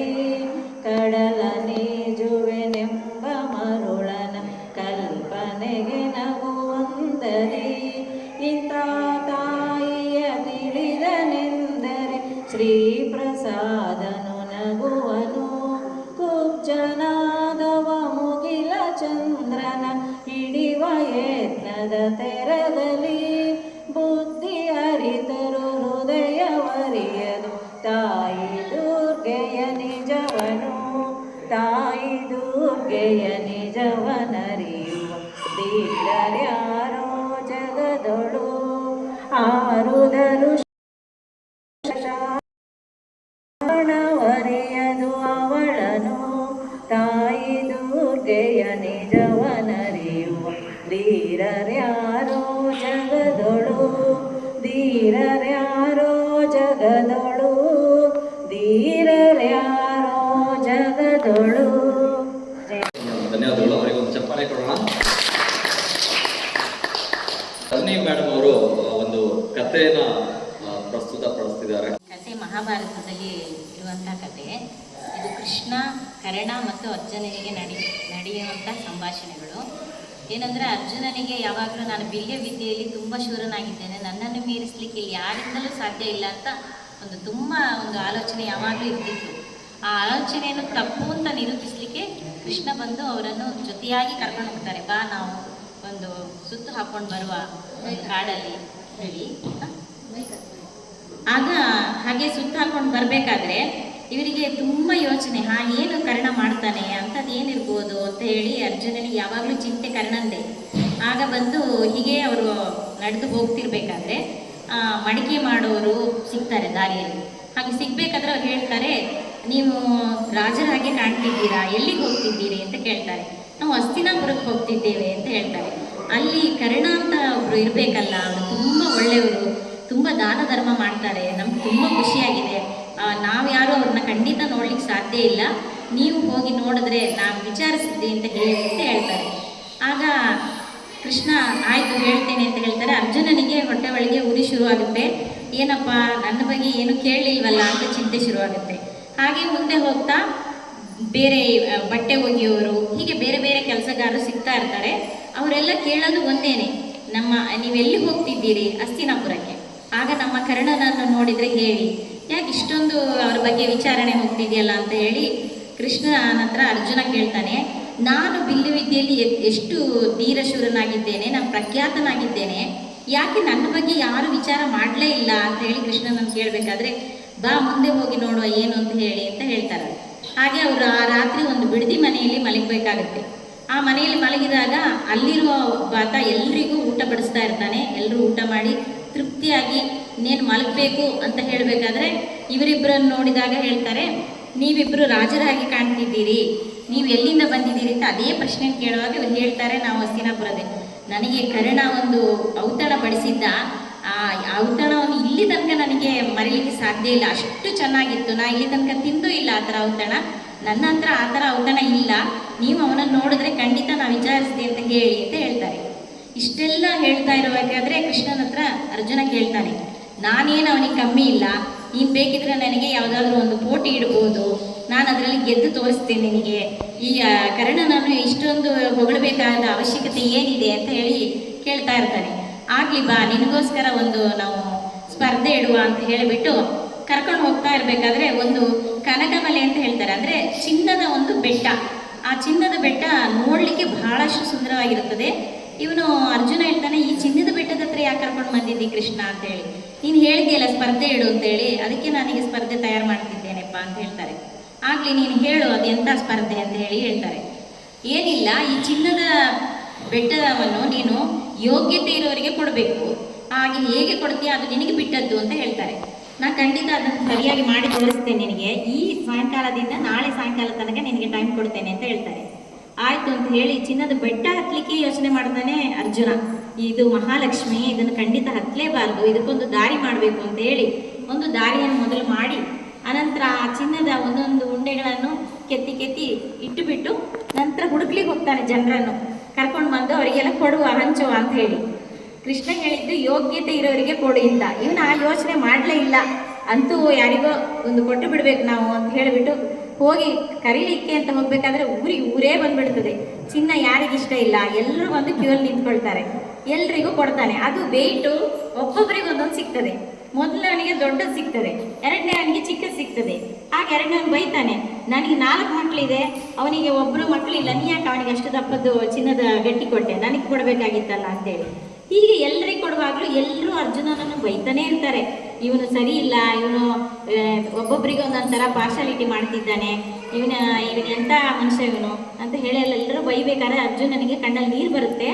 ಕಡಲ ನೀಜುವೆನೆಂಬ ಮರುಳನ ಕಲ್ಪನೆಗೆ ನಗುವಂದದಿ ಇಂಥ ತಾಯಿಯ ತಿಳಿದನೆಂದರೆ ಶ್ರೀ ಪ್ರಸಾದನು ನಗುವನು ಕುಬ್ಜನಾದವ ಮುಗಿಲ ಚಂದ್ರನ ಹಿಡಿವ ಯತ್ನದ ತೆರದಲ್ಲಿ ಬುದ್ಧಿ ಅರಿತರು ಹೃದಯವರಿಯದು ತಾಯಿ ದುರ್ಗೆಯ ನಿಜವನು ತಾಯಿ ದುರ್ಗೆಯ ನಿಜವನರಿಯುವ ಧೀರರ್ಯಾರೋ ಜಗದೊಳು ಆರುದರು ಶಾಣವರಿಯದು ಅವಳನು ತಾಯಿ ದುರ್ಗೆಯ ನಿಜವನರಿಯುವ ಧೀರರ್ಯಾರೋ ಜಗದೊಳು ಧೀರರ್ಯಾರೋ ಜಗದೊಳು ಧೀರರ್ಯಾರೋ ಜಗದೊಳು.
ಧನ್ಯವಾದಗಳು. ಅವರಿಗೆ ಒಂದು ಚಪ್ಪಾಳೆ ಕೊಡೋಣ. ರಜನಿ ಮೇಡಮ್ ಅವರು ಒಂದು ಕಥೆಯನ್ನ ಪ್ರಸ್ತುತಪಡಿಸ್ತಿದ್ದಾರೆ.
ಕಥೆ ಮಹಾಭಾರತದಲ್ಲಿ ಇರುವಂತಹ ಕಥೆ. ಇದು ಕೃಷ್ಣ, ಕರ್ಣ ಮತ್ತು ಅರ್ಜುನನಿಗೆ ನಡೆಯುವಂಥ ಸಂಭಾಷಣೆಗಳು. ಏನಂದರೆ ಅರ್ಜುನನಿಗೆ ಯಾವಾಗಲೂ ನಾನು ಬಿಲ್ಯ ವಿದ್ಯೆಯಲ್ಲಿ ತುಂಬ ಶೂರನಾಗಿದ್ದೇನೆ, ನನ್ನನ್ನು ಮೀರಿಸಲಿಕ್ಕೆ ಯಾರಿಂದಲೂ ಸಾಧ್ಯ ಇಲ್ಲ ಅಂತ ತುಂಬ ಆಲೋಚನೆ ಯಾವಾಗಲೂ ಇರ್ತಿತ್ತು. ಆ ಆಲೋಚನೆಯನ್ನು ತಪ್ಪು ಅಂತ ನಿರೂಪಿಸಲಿಕ್ಕೆ ಕೃಷ್ಣ ಬಂದು ಅವರನ್ನು ಜೊತೆಯಾಗಿ ಕರ್ಕೊಂಡು ಹೋಗ್ತಾರೆ. ಬಾ ನಾವು ಒಂದು ಸುತ್ತು ಹಾಕ್ಕೊಂಡು ಬರುವ ಕಾಡಲ್ಲಿ ಹೇಳಿ. ಆಗ ಹಾಗೆ ಸುತ್ತು ಹಾಕ್ಕೊಂಡು ಬರಬೇಕಾದ್ರೆ ಇವರಿಗೆ ತುಂಬ ಯೋಚನೆ, ಏನು ಕರ್ಣ ಮಾಡ್ತಾನೆ, ಅಂಥದ್ದು ಏನಿರ್ಬೋದು ಅಂತ ಹೇಳಿ ಅರ್ಜುನನಿಗೆ ಯಾವಾಗಲೂ ಚಿಂತೆ ಕರ್ಣಂದೆ. ಆಗ ಬಂದು ಹೀಗೆ ಅವರು ನಡೆದು ಹೋಗ್ತಿರ್ಬೇಕಾದ್ರೆ ಮಡಿಕೆ ಮಾಡೋರು ಸಿಗ್ತಾರೆ ದಾರಿಯಲ್ಲಿ. ಹಾಗೆ ಸಿಗ್ಬೇಕಾದ್ರೆ ಅವ್ರು ಹೇಳ್ತಾರೆ, ನೀವು ರಾಜರ ಹಾಗೆ ಕಾಣ್ತಿದ್ದೀರಾ, ಎಲ್ಲಿಗೆ ಹೋಗ್ತಿದ್ದೀರಿ ಅಂತ ಕೇಳ್ತಾರೆ. ನಾವು ಹಸ್ತಿನಾಪುರಕ್ಕೆ ಹೋಗ್ತಿದ್ದೇವೆ ಅಂತ ಹೇಳ್ತಾರೆ. ಅಲ್ಲಿ ಕರ್ಣ ಅಂತ ಒಬ್ರು ಇರಬೇಕಲ್ಲ, ಅವರು ತುಂಬ ಒಳ್ಳೆಯವರು, ತುಂಬ ದಾನ ಧರ್ಮ ಮಾಡ್ತಾರೆ, ನಮ್ಗೆ ತುಂಬ ಖುಷಿಯಾಗಿದೆ, ನಾವು ಯಾರು ಅವ್ರನ್ನ ಖಂಡಿತ ನೋಡ್ಲಿಕ್ಕೆ ಸಾಧ್ಯ ಇಲ್ಲ, ನೀವು ಹೋಗಿ ನೋಡಿದ್ರೆ ನಾವು ವಿಚಾರಿಸಿದ್ವಿ ಅಂತ ಹೇಳಿ ಅಂತ ಹೇಳ್ತಾರೆ. ಆಗ ಕೃಷ್ಣ ಆಯಿತು ಹೇಳ್ತೇನೆ ಅಂತ ಹೇಳ್ತಾರೆ. ಅರ್ಜುನನಿಗೆ ಹೊಟ್ಟೆ ಒಳಗೆ ಉರಿ ಶುರುವಾಗುತ್ತೆ. ಏನಪ್ಪ ನನ್ನ ಬಗ್ಗೆ ಏನು ಕೇಳಲಿಲ್ವಲ್ಲ ಅಂತ ಚಿಂತೆ ಶುರುವಾಗುತ್ತೆ. ಹಾಗೆ ಮುಂದೆ ಹೋಗ್ತಾ ಬೇರೆ ಬಟ್ಟೆ ಒಗೆಯೋರು, ಹೀಗೆ ಬೇರೆ ಬೇರೆ ಕೆಲಸಗಾರರು ಸಿಗ್ತಾ ಇರ್ತಾರೆ. ಅವರೆಲ್ಲ ಕೇಳೋದು ಒಂದೇನೆ, ನೀವೆಲ್ಲಿ ಹೋಗ್ತಿದ್ದೀರಿ? ಹಸ್ತಿನಾಪುರಕ್ಕೆ. ಆಗ ನಮ್ಮ ಕರ್ಣನನ್ನು ನೋಡಿದರೆ ಹೇಳಿ, ಯಾಕೆ ಇಷ್ಟೊಂದು ಅವ್ರ ಬಗ್ಗೆ ವಿಚಾರಣೆ ಹೋಗ್ತಿದೆಯಲ್ಲ ಅಂತ ಹೇಳಿ ಕೃಷ್ಣನ ಹತ್ರ ಅರ್ಜುನ ಕೇಳ್ತಾನೆ, ನಾನು ಬಿಲ್ಲು ವಿದ್ಯೆಯಲ್ಲಿ ಎಷ್ಟು ಧೀರಶೂರನಾಗಿದ್ದೇನೆ, ನಾನು ಪ್ರಖ್ಯಾತನಾಗಿದ್ದೇನೆ, ಯಾಕೆ ನನ್ನ ಬಗ್ಗೆ ಯಾರು ವಿಚಾರ ಮಾಡಲೇ ಇಲ್ಲ ಅಂತ ಹೇಳಿ ಕೃಷ್ಣನನ್ನು ಕೇಳಬೇಕಾದ್ರೆ, ಬಾ ಮುಂದೆ ಹೋಗಿ ನೋಡುವ ಏನು ಅಂತ ಹೇಳಿ ಅಂತ ಹೇಳ್ತಾರೆ. ಹಾಗೆ ಅವರು ಆ ರಾತ್ರಿ ಒಂದು ಬಿಡದಿ ಮನೆಯಲ್ಲಿ ಮಲಗಬೇಕಾಗತ್ತೆ. ಆ ಮನೆಯಲ್ಲಿ ಮಲಗಿದಾಗ ಅಲ್ಲಿರುವ ಬಾತ ಎಲ್ರಿಗೂ ಊಟ ಬಡಿಸ್ತಾ ಇರ್ತಾನೆ. ಎಲ್ಲರೂ ಊಟ ಮಾಡಿ ತೃಪ್ತಿಯಾಗಿ ಇನ್ನೇನು ಮಲಗಬೇಕು ಅಂತ ಹೇಳಬೇಕಾದ್ರೆ ಇವರಿಬ್ಬರನ್ನು ನೋಡಿದಾಗ ಹೇಳ್ತಾರೆ, ನೀವಿಬ್ಬರು ರಾಜರಾಗಿ ಕಾಣ್ತಿದ್ದೀರಿ, ನೀವು ಎಲ್ಲಿಂದ ಬಂದಿದ್ದೀರಿ ಅಂತ ಅದೇ ಪ್ರಶ್ನೆ ಕೇಳುವಾಗ ಇವ್ರು ಹೇಳ್ತಾರೆ, ನಾವು ಹಸ್ತಿನಾಪುರದೇ. ನನಗೆ ಕರ್ಣ ಒಂದು ಔತಣ ಬಡಿಸಿದ್ದ, ಆ ಔತಣವನ್ನು ಇಲ್ಲಿ ತನಕ ನನಗೆ ಮರೀಲಿಕ್ಕೆ ಸಾಧ್ಯ ಇಲ್ಲ, ಅಷ್ಟು ಚೆನ್ನಾಗಿತ್ತು. ನಾ ಇಲ್ಲಿ ತನಕ ತಿಂದೂ ಇಲ್ಲ ಆ ಥರ ಔತಣ, ನನ್ನ ಹತ್ರ ಆ ಥರ ಔತಣ ಇಲ್ಲ. ನೀವು ಅವನನ್ನು ನೋಡಿದ್ರೆ ಖಂಡಿತ ನಾವು ವಿಚಾರಿಸ್ದೆ ಅಂತ ಹೇಳಿ ಅಂತ ಹೇಳ್ತಾರೆ. ಇಷ್ಟೆಲ್ಲ ಹೇಳ್ತಾ ಇರಬೇಕಾದ್ರೆ ಕೃಷ್ಣನ ಹತ್ರ ಅರ್ಜುನ ಕೇಳ್ತಾನೆ, ನಾನೇನು ಅವನಿಗೆ ಕಮ್ಮಿ ಇಲ್ಲ, ನೀನು ಬೇಕಿದ್ರೆ ನನಗೆ ಯಾವುದಾದ್ರೂ ಒಂದು ಪೋಟಿ ಇಡ್ಬೋದು, ನಾನು ಅದರಲ್ಲಿ ಗೆದ್ದು ತೋರಿಸ್ತೇನೆ ನಿನಗೆ. ಈ ಕರ್ಣನನ್ನು ಇಷ್ಟೊಂದು ಹೊಗಳಬೇಕಾದ ಅವಶ್ಯಕತೆ ಏನಿದೆ ಅಂತ ಹೇಳಿ ಕೇಳ್ತಾ ಇರ್ತಾನೆ. ಆಗಲಿ ಬಾ, ನಿನಗೋಸ್ಕರ ಒಂದು ನಾವು ಸ್ಪರ್ಧೆ ಇಡುವ ಅಂತ ಹೇಳಿಬಿಟ್ಟು ಕರ್ಕೊಂಡು ಹೋಗ್ತಾ ಇರಬೇಕಾದ್ರೆ ಒಂದು ಕನಕಮಲೆ ಅಂತ ಹೇಳ್ತಾರೆ, ಅಂದರೆ ಚಿನ್ನದ ಒಂದು ಬೆಟ್ಟ. ಆ ಚಿನ್ನದ ಬೆಟ್ಟ ನೋಡಲಿಕ್ಕೆ ಬಹಳಷ್ಟು ಸುಂದರವಾಗಿರುತ್ತದೆ. ಇವನು ಅರ್ಜುನ ಹೇಳ್ತಾನೆ, ಈ ಚಿನ್ನದ ಬೆಟ್ಟದ ಹತ್ರ ಯಾಕೆ ಕರ್ಕೊಂಡು ಬಂದಿದ್ದಿ ಕೃಷ್ಣ ಅಂತೇಳಿ, ನೀನು ಹೇಳ್ತೀಯಲ್ಲ ಸ್ಪರ್ಧೆ ಇಡು ಅಂತೇಳಿ, ಅದಕ್ಕೆ ನನಗೆ ಸ್ಪರ್ಧೆ ತಯಾರು ಮಾಡ್ತಿದ್ದೇನೆಪ್ಪ ಅಂತ ಹೇಳ್ತಾರೆ. ಆಗಲಿ ನೀನು ಹೇಳು ಅದೆಂಥ ಸ್ಪರ್ಧೆ ಅಂತ ಹೇಳಿ ಹೇಳ್ತಾರೆ. ಏನಿಲ್ಲ, ಈ ಚಿನ್ನದ ಬೆಟ್ಟವನ್ನು ನೀನು ಯೋಗ್ಯತೆ ಇರೋರಿಗೆ ಕೊಡಬೇಕು, ಹಾಗೆ ಹೇಗೆ ಕೊಡ್ತೀಯ ಅದು ನಿನಗೆ ಬಿಟ್ಟದ್ದು ಅಂತ ಹೇಳ್ತಾರೆ. ನಾನು ಖಂಡಿತ ಅದನ್ನು ಸರಿಯಾಗಿ ಮಾಡಿ ತೋರಿಸ್ತೇನೆ ನಿನಗೆ, ಈ ಸಾಯಂಕಾಲದಿಂದ ನಾಳೆ ಸಾಯಂಕಾಲ ತನಕ ನಿನಗೆ ಟೈಮ್ ಕೊಡ್ತೇನೆ ಅಂತ ಹೇಳ್ತಾರೆ. ಆಯಿತು ಅಂತ ಹೇಳಿ ಚಿನ್ನದ ಬೆಟ್ಟ ಹತ್ತಲಿಕ್ಕೆ ಯೋಚನೆ ಮಾಡ್ತಾನೆ ಅರ್ಜುನ. ಇದು ಮಹಾಲಕ್ಷ್ಮಿ, ಇದನ್ನು ಖಂಡಿತ ಹತ್ತಲೇಬಾರ್ದು, ಇದಕ್ಕೊಂದು ದಾರಿ ಮಾಡಬೇಕು ಅಂತ ಹೇಳಿ ಒಂದು ದಾರಿಯನ್ನು ಮೊದಲು ಮಾಡಿ, ಅನಂತರ ಆ ಚಿನ್ನದ ಒಂದೊಂದು ಉಂಡೆಗಳನ್ನು ಕೆತ್ತಿ ಕೆತ್ತಿ ಇಟ್ಟುಬಿಟ್ಟು ನಂತರ ಹುಡುಕ್ಲಿಕ್ಕೆ ಹೋಗ್ತಾನೆ, ಜನರನ್ನು ಕರ್ಕೊಂಡು ಬಂದು ಅವರಿಗೆಲ್ಲ ಕೊಡುವ ಹಂಚುವ ಅಂತ ಹೇಳಿ. ಕೃಷ್ಣ ಹೇಳಿದ್ದು ಯೋಗ್ಯತೆ ಇರೋರಿಗೆ ಕೊಡು ಅಂತ. ಇವನು ಆ ಯೋಚನೆ ಮಾಡಲೇ ಇಲ್ಲ, ಅಂತೂ ಯಾರಿಗೋ ಒಂದು ಕೊಟ್ಟು ಬಿಡ್ಬೇಕು ನಾವು ಅಂತ ಹೇಳಿಬಿಟ್ಟು ಹೋಗಿ ಕರೀಲಿಕ್ಕೆ ಅಂತ ಹೋಗ್ಬೇಕಾದ್ರೆ ಊರೇ ಬಂದ್ಬಿಡ್ತದೆ. ಚಿನ್ನ ಯಾರಿಗಿಷ್ಟ ಇಲ್ಲ, ಎಲ್ಲರೂ ಬಂದು ಕ್ಯೂಲ್ಲಿ ನಿಂತ್ಕೊಳ್ತಾರೆ, ಎಲ್ರಿಗೂ ಕೊಡ್ತಾನೆ. ಅದು ವೆಯ್ಟು ಒಬ್ಬೊಬ್ಬರಿಗೆ ಒಂದೊಂದು ಸಿಗ್ತದೆ. ಮೊದಲವನಿಗೆ ದೊಡ್ಡದು ಸಿಗ್ತದೆ, ಎರಡನೇ ಅವನಿಗೆ ಚಿಕ್ಕದು ಸಿಗ್ತದೆ. ಆಗ ಎರಡನೇ ಬೈತಾನೆ, ನನಗೆ 4 ಮಕ್ಕಳಿದೆ, ಅವನಿಗೆ ಒಬ್ಬರು ಮಕ್ಕಳಿಲ್ಲ, ನೀ ಯಾಕೆ ಅವನಿಗೆ ಅಷ್ಟು ದಪ್ಪದ್ದು ಚಿನ್ನದ ಗಟ್ಟಿ ಕೊಟ್ಟೆ, ನನಗೆ ಕೊಡಬೇಕಾಗಿತ್ತಲ್ಲ ಅಂತೇಳಿ. ಹೀಗೆ ಎಲ್ಲರಿಗೆ ಕೊಡುವಾಗಲೂ ಎಲ್ಲರೂ ಅರ್ಜುನನನ್ನು ಬೈತಾನೇ ಇರ್ತಾರೆ, ಇವನು ಸರಿ ಇಲ್ಲ, ಇವನು ಒಬ್ಬೊಬ್ಬರಿಗೆ ಒಂದೊಂಥರ ಪಾರ್ಶಾಲಿಟಿ ಮಾಡ್ತಿದ್ದಾನೆ, ಇವನೆಂಥ ಮನುಷ್ಯ ಇವನು ಅಂತ ಹೇಳಿ ಎಲ್ಲರೂ ಬೈಬೇಕಾದ್ರೆ ಅರ್ಜುನನಿಗೆ ಕಣ್ಣಲ್ಲಿ ನೀರು ಬರುತ್ತೆ.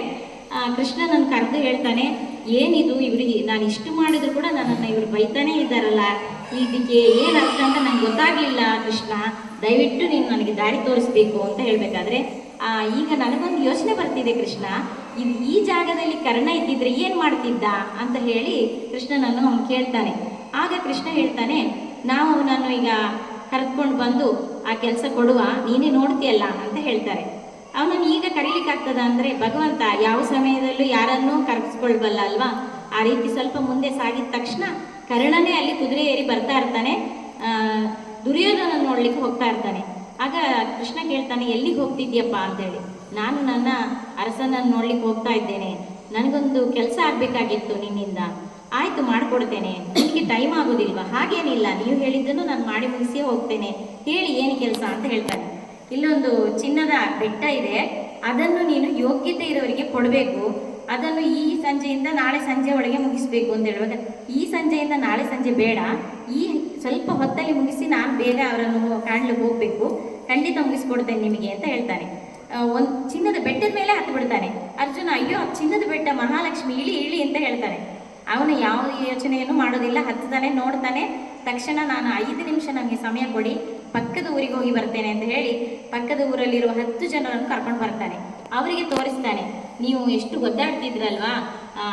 ಕೃಷ್ಣನನ್ನು ಕರೆದು ಹೇಳ್ತಾನೆ, ಏನಿದು ಇವರಿಗೆ ನಾನು ಇಷ್ಟು ಮಾಡಿದ್ರು ಕೂಡ ನನ್ನನ್ನು ಇವರು ಬೈತಾನೇ ಇದ್ದಾರಲ್ಲ, ಇದಕ್ಕೆ ಏನು ಅರ್ಥ ಅಂತ ನಂಗೆ ಗೊತ್ತಾಗಲಿಲ್ಲ ಕೃಷ್ಣ, ದಯವಿಟ್ಟು ನೀನು ನನಗೆ ದಾರಿ ತೋರಿಸ್ಬೇಕು ಅಂತ ಹೇಳಬೇಕಾದ್ರೆ, ಈಗ ನನಗೊಂದು ಯೋಚನೆ ಬರ್ತಿದೆ ಕೃಷ್ಣ, ಈ ಜಾಗದಲ್ಲಿ ಕರ್ಣ ಇದ್ದಿದ್ರೆ ಏನು ಮಾಡ್ತಿದ್ದ ಅಂತ ಹೇಳಿ ಕೃಷ್ಣನನ್ನು ಅವನು ಕೇಳ್ತಾನೆ. ಆಗ ಕೃಷ್ಣ ಹೇಳ್ತಾನೆ, ನಾವು ಅವನನ್ನು ಈಗ ಕರೆದುಕೊಂಡು ಬಂದು ಆ ಕೆಲಸ ಕೊಡುವ, ನೀನೇ ನೋಡ್ತೀಯಲ್ಲ ಅಂತ ಹೇಳ್ತಾರೆ. ಅವನನ್ನು ಈಗ ಕರೀಲಿಕ್ಕಾಗ್ತದ ಅಂದರೆ ಭಗವಂತ ಯಾವ ಸಮಯದಲ್ಲೂ ಯಾರನ್ನೂ ಕರೆಸ್ಕೊಳ್ಬಲ್ಲ ಅಲ್ವಾ. ಆ ರೀತಿ ಸ್ವಲ್ಪ ಮುಂದೆ ಸಾಗಿದ ತಕ್ಷಣ ಕರ್ಣನೇ ಅಲ್ಲಿ ಕುದುರೆ ಏರಿ ಬರ್ತಾ ಇರ್ತಾನೆ, ದುರ್ಯೋಧನ ನೋಡ್ಲಿಕ್ಕೆ ಹೋಗ್ತಾ ಇರ್ತಾನೆ. ಆಗ ಕೃಷ್ಣ ಕೇಳ್ತಾನೆ, ಎಲ್ಲಿಗೆ ಹೋಗ್ತಿದ್ಯಪ್ಪ ಅಂತೇಳಿ. ನಾನು ನನ್ನ ಅರಸನನ್ನು ನೋಡ್ಲಿಕ್ಕೆ ಹೋಗ್ತಾ ಇದ್ದೇನೆ, ನನಗೊಂದು ಕೆಲಸ ಆಗಬೇಕಾಗಿತ್ತು ನಿನ್ನಿಂದ. ಆಯಿತು ಮಾಡಿಕೊಡ್ತೇನೆ, ನಿಮಗೆ ಟೈಮ್ ಆಗೋದಿಲ್ವಾ? ಹಾಗೇನಿಲ್ಲ, ನೀವು ಹೇಳಿದ್ದನ್ನು ನಾನು ಮಾಡಿ ಮುಗಿಸಿಯೇ ಹೋಗ್ತೇನೆ, ಹೇಳಿ ಏನು ಕೆಲಸ ಅಂತ ಹೇಳ್ತಾನೆ. ಇಲ್ಲೊಂದು ಚಿನ್ನದ ಬೆಟ್ಟ ಇದೆ, ಅದನ್ನು ನೀನು ಯೋಗ್ಯತೆ ಇರೋರಿಗೆ ಕೊಡಬೇಕು, ಅದನ್ನು ಈ ಸಂಜೆಯಿಂದ ನಾಳೆ ಸಂಜೆ ಒಳಗೆ ಮುಗಿಸ್ಬೇಕು ಅಂತ ಹೇಳುವಾಗ, ಈ ಸಂಜೆಯಿಂದ ನಾಳೆ ಸಂಜೆ ಬೇಡ, ಈ ಸ್ವಲ್ಪ ಹೊತ್ತಲ್ಲಿ ಮುಗಿಸಿ ನಾನು ಬೇಗ ಅವರನ್ನು ಕಾಣಲಿಕ್ಕೆ ಹೋಗಬೇಕು, ಖಂಡಿತ ಮುಗಿಸ್ಕೊಡ್ತೇನೆ ನಿಮಗೆ ಅಂತ ಹೇಳ್ತಾನೆ. ಒಂದು ಚಿನ್ನದ ಬೆಟ್ಟದ ಮೇಲೆ ಹತ್ತು ಬಿಡ್ತಾನೆ ಅರ್ಜುನ. ಅಯ್ಯೋ ಚಿನ್ನದ ಬೆಟ್ಟ, ಮಹಾಲಕ್ಷ್ಮಿ, ಇಳಿ ಇಳಿ ಅಂತ ಹೇಳ್ತಾನೆ. ಅವನು ಯಾವ ಯೋಚನೆಯನ್ನು ಮಾಡೋದಿಲ್ಲ, ಹತ್ತಾನೆ, ನೋಡ್ತಾನೆ. ತಕ್ಷಣ ನಾನು 5 ನಿಮಿಷ ನನಗೆ ಸಮಯ ಕೊಡಿ, ಪಕ್ಕದ ಊರಿಗೆ ಹೋಗಿ ಬರ್ತೇನೆ ಅಂತ ಹೇಳಿ ಪಕ್ಕದ ಊರಲ್ಲಿರುವ 10 ಜನರನ್ನು ಕರ್ಕೊಂಡು ಬರ್ತಾನೆ. ಅವರಿಗೆ ತೋರಿಸ್ತಾನೆ, ನೀವು ಎಷ್ಟು ಒದ್ದಾಡ್ತಿದ್ರಲ್ವಾ,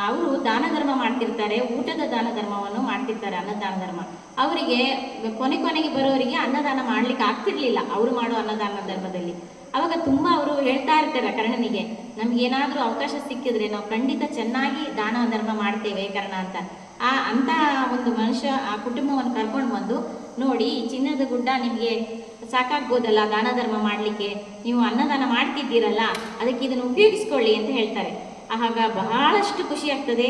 ಅವರು ದಾನ ಧರ್ಮ ಮಾಡ್ತಿರ್ತಾರೆ, ಊಟದ ದಾನ ಧರ್ಮವನ್ನು ಮಾಡ್ತಿರ್ತಾರೆ, ಅನ್ನದಾನ ಧರ್ಮ. ಅವರಿಗೆ ಕೊನೆಗೆ ಬರೋರಿಗೆ ಅನ್ನದಾನ ಮಾಡ್ಲಿಕ್ಕೆ ಆಗ್ತಿರ್ಲಿಲ್ಲ ಅವರು ಮಾಡೋ ಅನ್ನದಾನ ಧರ್ಮದಲ್ಲಿ. ಅವಾಗ ತುಂಬ ಅವರು ಹೇಳ್ತಾ ಇರ್ತಾರೆ ಕರ್ಣನಿಗೆ, ನಮಗೇನಾದರೂ ಅವಕಾಶ ಸಿಕ್ಕಿದ್ರೆ ನಾವು ಖಂಡಿತ ಚೆನ್ನಾಗಿ ದಾನ ಧರ್ಮ ಮಾಡ್ತೇವೆ ಕರ್ಣ ಅಂತ. ಅಂಥ ಒಂದು ಮನುಷ್ಯ ಆ ಕುಟುಂಬವನ್ನು ಕರ್ಕೊಂಡು ಬಂದು, ನೋಡಿ ಈ ಚಿನ್ನದ ಗುಡ್ಡ ನಿಮಗೆ ಸಾಕಾಗ್ಬೋದಲ್ಲ ದಾನ ಧರ್ಮ ಮಾಡಲಿಕ್ಕೆ, ನೀವು ಅನ್ನದಾನ ಮಾಡ್ತಿದ್ದೀರಲ್ಲ, ಅದಕ್ಕೆ ಇದನ್ನು ಉಪಯೋಗಿಸ್ಕೊಳ್ಳಿ ಅಂತ ಹೇಳ್ತಾರೆ. ಆಗ ಬಹಳಷ್ಟು ಖುಷಿ ಆಗ್ತದೆ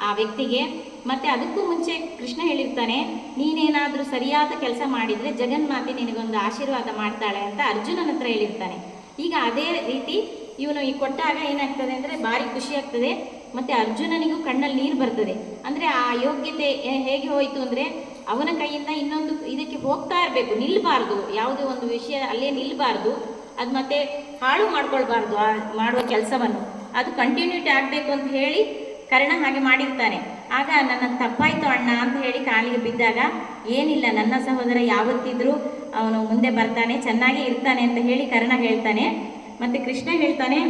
ಆ ವ್ಯಕ್ತಿಗೆ. ಮತ್ತು ಅದಕ್ಕೂ ಮುಂಚೆ ಕೃಷ್ಣ ಹೇಳಿರ್ತಾನೆ, ನೀನೇನಾದರೂ ಸರಿಯಾದ ಕೆಲಸ ಮಾಡಿದರೆ ಜಗನ್ಮಾತೆ ನಿನಗೊಂದು ಆಶೀರ್ವಾದ ಮಾಡ್ತಾಳೆ ಅಂತ ಅರ್ಜುನನ ಹತ್ರ ಹೇಳಿರ್ತಾನೆ. ಈಗ ಅದೇ ರೀತಿ ಇವನು ಈ ಕೊಟ್ಟಾಗ ಏನಾಗ್ತದೆ ಅಂದರೆ ಭಾರಿ ಖುಷಿ ಆಗ್ತದೆ. ಮತ್ತು ಅರ್ಜುನನಿಗೂ ಕಣ್ಣಲ್ಲಿ ನೀರು ಬರ್ತದೆ. ಅಂದರೆ ಆ ಯೋಗ್ಯತೆ ಹೇಗೆ ಹೋಯಿತು ಅಂದರೆ, ಅವನ ಕೈಯಿಂದ ಇನ್ನೊಂದು ಇದಕ್ಕೆ ಹೋಗ್ತಾ ಇರಬೇಕು, ನಿಲ್ಲಬಾರ್ದು, ಯಾವುದೇ ಒಂದು ವಿಷಯ ಅಲ್ಲೇ ನಿಲ್ಲಬಾರ್ದು, ಅದು ಮತ್ತೆ ಹಾಳು ಮಾಡ್ಕೊಳ್ಬಾರ್ದು ಆ ಮಾಡುವ ಕೆಲಸವನ್ನು, ಅದು ಕಂಟಿನ್ಯೂಟಿ ಆಗಬೇಕು ಅಂತ ಹೇಳಿ ಕರ್ಣ ಹಾಗೆ ಮಾಡಿರ್ತಾನೆ. ಆಗ ನನ್ನ ತಪ್ಪಾಯ್ತು ಅಣ್ಣ ಅಂತ ಹೇಳಿ ಕಾಲಿಗೆ ಬಿದ್ದಾಗ, ಏನಿಲ್ಲ ನನ್ನ ಸಹೋದರ ಯಾವತ್ತಿದ್ರೂ ಅವನು ಮುಂದೆ ಬರ್ತಾನೆ, ಚೆನ್ನಾಗೇ ಇರ್ತಾನೆ ಅಂತ ಹೇಳಿ ಕರ್ಣ ಹೇಳ್ತಾನೆ. ಮತ್ತು ಕೃಷ್ಣ ಹೇಳ್ತಾನೆ,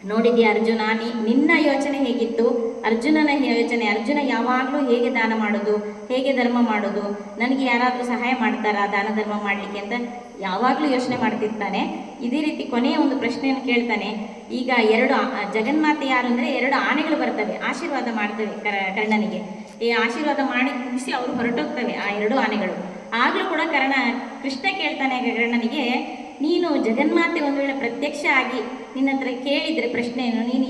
ನೋಡಿದ್ಯಾ ಅರ್ಜುನ, ನಿನ್ನ ಯೋಚನೆ ಹೇಗಿತ್ತು, ಅರ್ಜುನನ ಯೋಚನೆ, ಅರ್ಜುನ ಯಾವಾಗಲೂ ಹೇಗೆ ದಾನ ಮಾಡೋದು, ಹೇಗೆ ಧರ್ಮ ಮಾಡೋದು, ನನಗೆ ಯಾರಾದರೂ ಸಹಾಯ ಮಾಡ್ತಾರಾ ದಾನ ಧರ್ಮ ಮಾಡಲಿಕ್ಕೆ ಅಂತ ಯಾವಾಗಲೂ ಯೋಚನೆ ಮಾಡ್ತಿರ್ತಾನೆ. ಇದೇ ರೀತಿ ಕೊನೆಯ ಒಂದು ಪ್ರಶ್ನೆಯನ್ನು ಕೇಳ್ತಾನೆ. ಈಗ ಜಗನ್ಮಾತೆ ಯಾರು ಅಂದರೆ 2 ಆನೆಗಳು ಬರ್ತವೆ, ಆಶೀರ್ವಾದ ಮಾಡ್ತವೆ ಕರ್ಣನಿಗೆ. ಈ ಆಶೀರ್ವಾದ ಮಾಡಿ ಮುಗಿಸಿ ಅವರು ಹೊರಟೋಗ್ತವೆ ಆ 2 ಆನೆಗಳು. ಆಗಲೂ ಕೂಡ ಕೃಷ್ಣ ಕೇಳ್ತಾನೆ ಕರ್ಣನಿಗೆ, ನೀನು ಜಗನ್ಮಾತೆ ಒಂದು ವೇಳೆ ಪ್ರತ್ಯಕ್ಷ ಆಗಿ ನಿನ್ನ ಹತ್ರ ಕೇಳಿದರೆ ಪ್ರಶ್ನೆಯನ್ನು, ನೀನು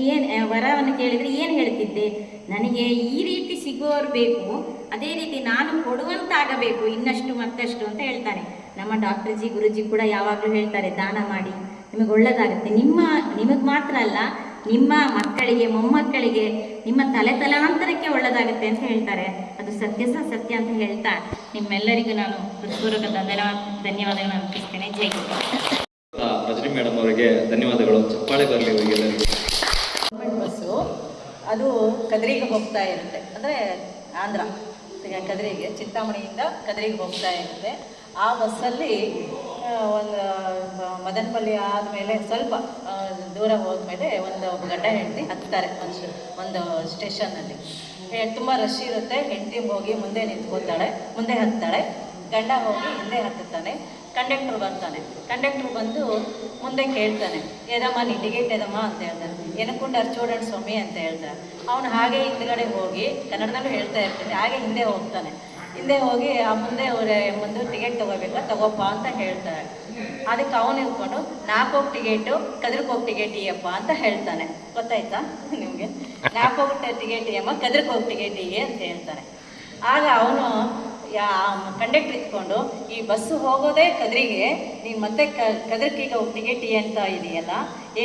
ವರವನ್ನು ಕೇಳಿದರೆ ಏನು ಹೇಳ್ತಿದ್ದೆ? ನನಗೆ ಈ ರೀತಿ ಸಿಗೋರು ಬೇಕು, ಅದೇ ರೀತಿ ನಾನು ಕೊಡುವಂತಾಗಬೇಕು ಇನ್ನಷ್ಟು ಮತ್ತಷ್ಟು ಅಂತ ಹೇಳ್ತಾನೆ. ನಮ್ಮ ಡಾಕ್ಟರ್ ಜಿ ಗುರುಜಿ ಕೂಡ ಯಾವಾಗಲೂ ಹೇಳ್ತಾರೆ, ದಾನ ಮಾಡಿ ನಿಮಗೆ ಒಳ್ಳೆಯದಾಗುತ್ತೆ, ನಿಮಗೆ ಮಾತ್ರ ಅಲ್ಲ, ನಿಮ್ಮ ಮಕ್ಕಳಿಗೆ, ಮೊಮ್ಮಕ್ಕಳಿಗೆ, ನಿಮ್ಮ ತಲಾಂತರಕ್ಕೆ ಒಳ್ಳೆಯದಾಗುತ್ತೆ ಅಂತ ಹೇಳ್ತಾರೆ. ಅದು ಸತ್ಯ ಅಂತ ಹೇಳ್ತಾ ನಿಮ್ಮೆಲ್ಲರಿಗೂ ನಾನು ಹೃತ್ಪೂರ್ವಕ ಧನ್ಯವಾದಗಳನ್ನು ಅರ್ಪಿಸ್ತೇನೆ. ಜೈ ಗುರು.
ರಜನಿ ಮೇಡಮ್ ಅವರಿಗೆ ಧನ್ಯವಾದಗಳು. ಚಪ್ಪಾಳೆ ಬರಲಿ ಅವರಿಗೆಲ್ಲರಿಗೂ.
ಗೌರ್ಮೆಂಟ್ ಬಸ್ಸು ಅದು ಕದ್ರಿಗೆ ಹೋಗ್ತಾ ಇರುತ್ತೆ, ಅಂದರೆ ಆಂಧ್ರ ಕದ್ರಿಗೆ, ಚಿಂತಾಮಣಿಯಿಂದ ಕದ್ರಿಗೆ ಹೋಗ್ತಾ ಇರುತ್ತೆ. ಆ ಬಸ್ಸಲ್ಲಿ ಒಂದು ಮದನಪಲ್ಲಿ ಆದಮೇಲೆ ಸ್ವಲ್ಪ ದೂರ ಹೋದ್ಮೇಲೆ ಒಂದು ಗಂಡ ಹೆಂಡತಿ ಹತ್ತಾರೆ ಒಂದು ಸ್ಟೇಷನ್ನಲ್ಲಿ. ತುಂಬ ರಶ್ ಇರುತ್ತೆ. ಹೆಂಡತಿ ಹೋಗಿ ಮುಂದೆ ನಿಂತ್ಕೋತಾಳೆ, ಮುಂದೆ ಹತ್ತಾಳೆ, ಗಂಡ ಹೋಗಿ ಹಿಂದೆ ಹತ್ತುತ್ತಾನೆ. ಕಂಡಕ್ಟ್ರ್ ಬರ್ತಾನೆ. ಕಂಡಕ್ಟ್ರ್ ಬಂದು ಮುಂದೆ ಕೇಳ್ತಾನೆ, ಏದಮ್ಮ ನೀ ಟಿಕೆಟ್ ಏದಮ್ಮ ಅಂತ ಹೇಳ್ತಾನೆ. ಏನಕ್ಕೊಂಡು ಚೂಡಣ್ಣ ಸ್ವಾಮಿ ಅಂತ ಹೇಳ್ತಾನೆ. ಅವನು ಹಾಗೆ ಹಿಂದ್ಗಡೆ ಹೋಗಿ, ಕನ್ನಡದಲ್ಲೂ ಹೇಳ್ತಾ ಇರ್ತಾನೆ, ಹಾಗೆ ಹಿಂದೆ ಹೋಗ್ತಾನೆ. ಹಿಂದೆ ಹೋಗಿ ಆ ಮುಂದೆ ಒಂದು ಟಿಕೆಟ್ ತಗೋಪ್ಪ ಅಂತ ಹೇಳ್ತಾರೆ. ಅದಕ್ಕೆ ಅವನು ಇಟ್ಕೊಂಡು 4 ಟಿಕೆಟು ಕದ್ರಕೋಗಿ ಟಿಕೆಟ್ ಇಯಪ್ಪ ಅಂತ ಹೇಳ್ತಾನೆ. ಗೊತ್ತಾಯ್ತಾ ನಿಮಗೆ? 4 ಟಿಕೆಟ್ ಇಯಮ್ಮ, ಕದ್ರಕೋಗಿ ಟಿಕೆಟ್ ಇಯೆ ಅಂತ ಹೇಳ್ತಾನೆ. ಆಗ ಅವನು ಕಂಡಕ್ಟ್ರ್ ಇಟ್ಕೊಂಡು, ಈ ಬಸ್ಸು ಹೋಗೋದೇ ಕದ್ರಿಗೆ, ನೀನು ಮತ್ತೆ ಕದ್ರಕೀಗ ಹೋಗಿ ಟಿಕೆಟ್ ಅಂತ ಇದೆಯಲ್ಲ,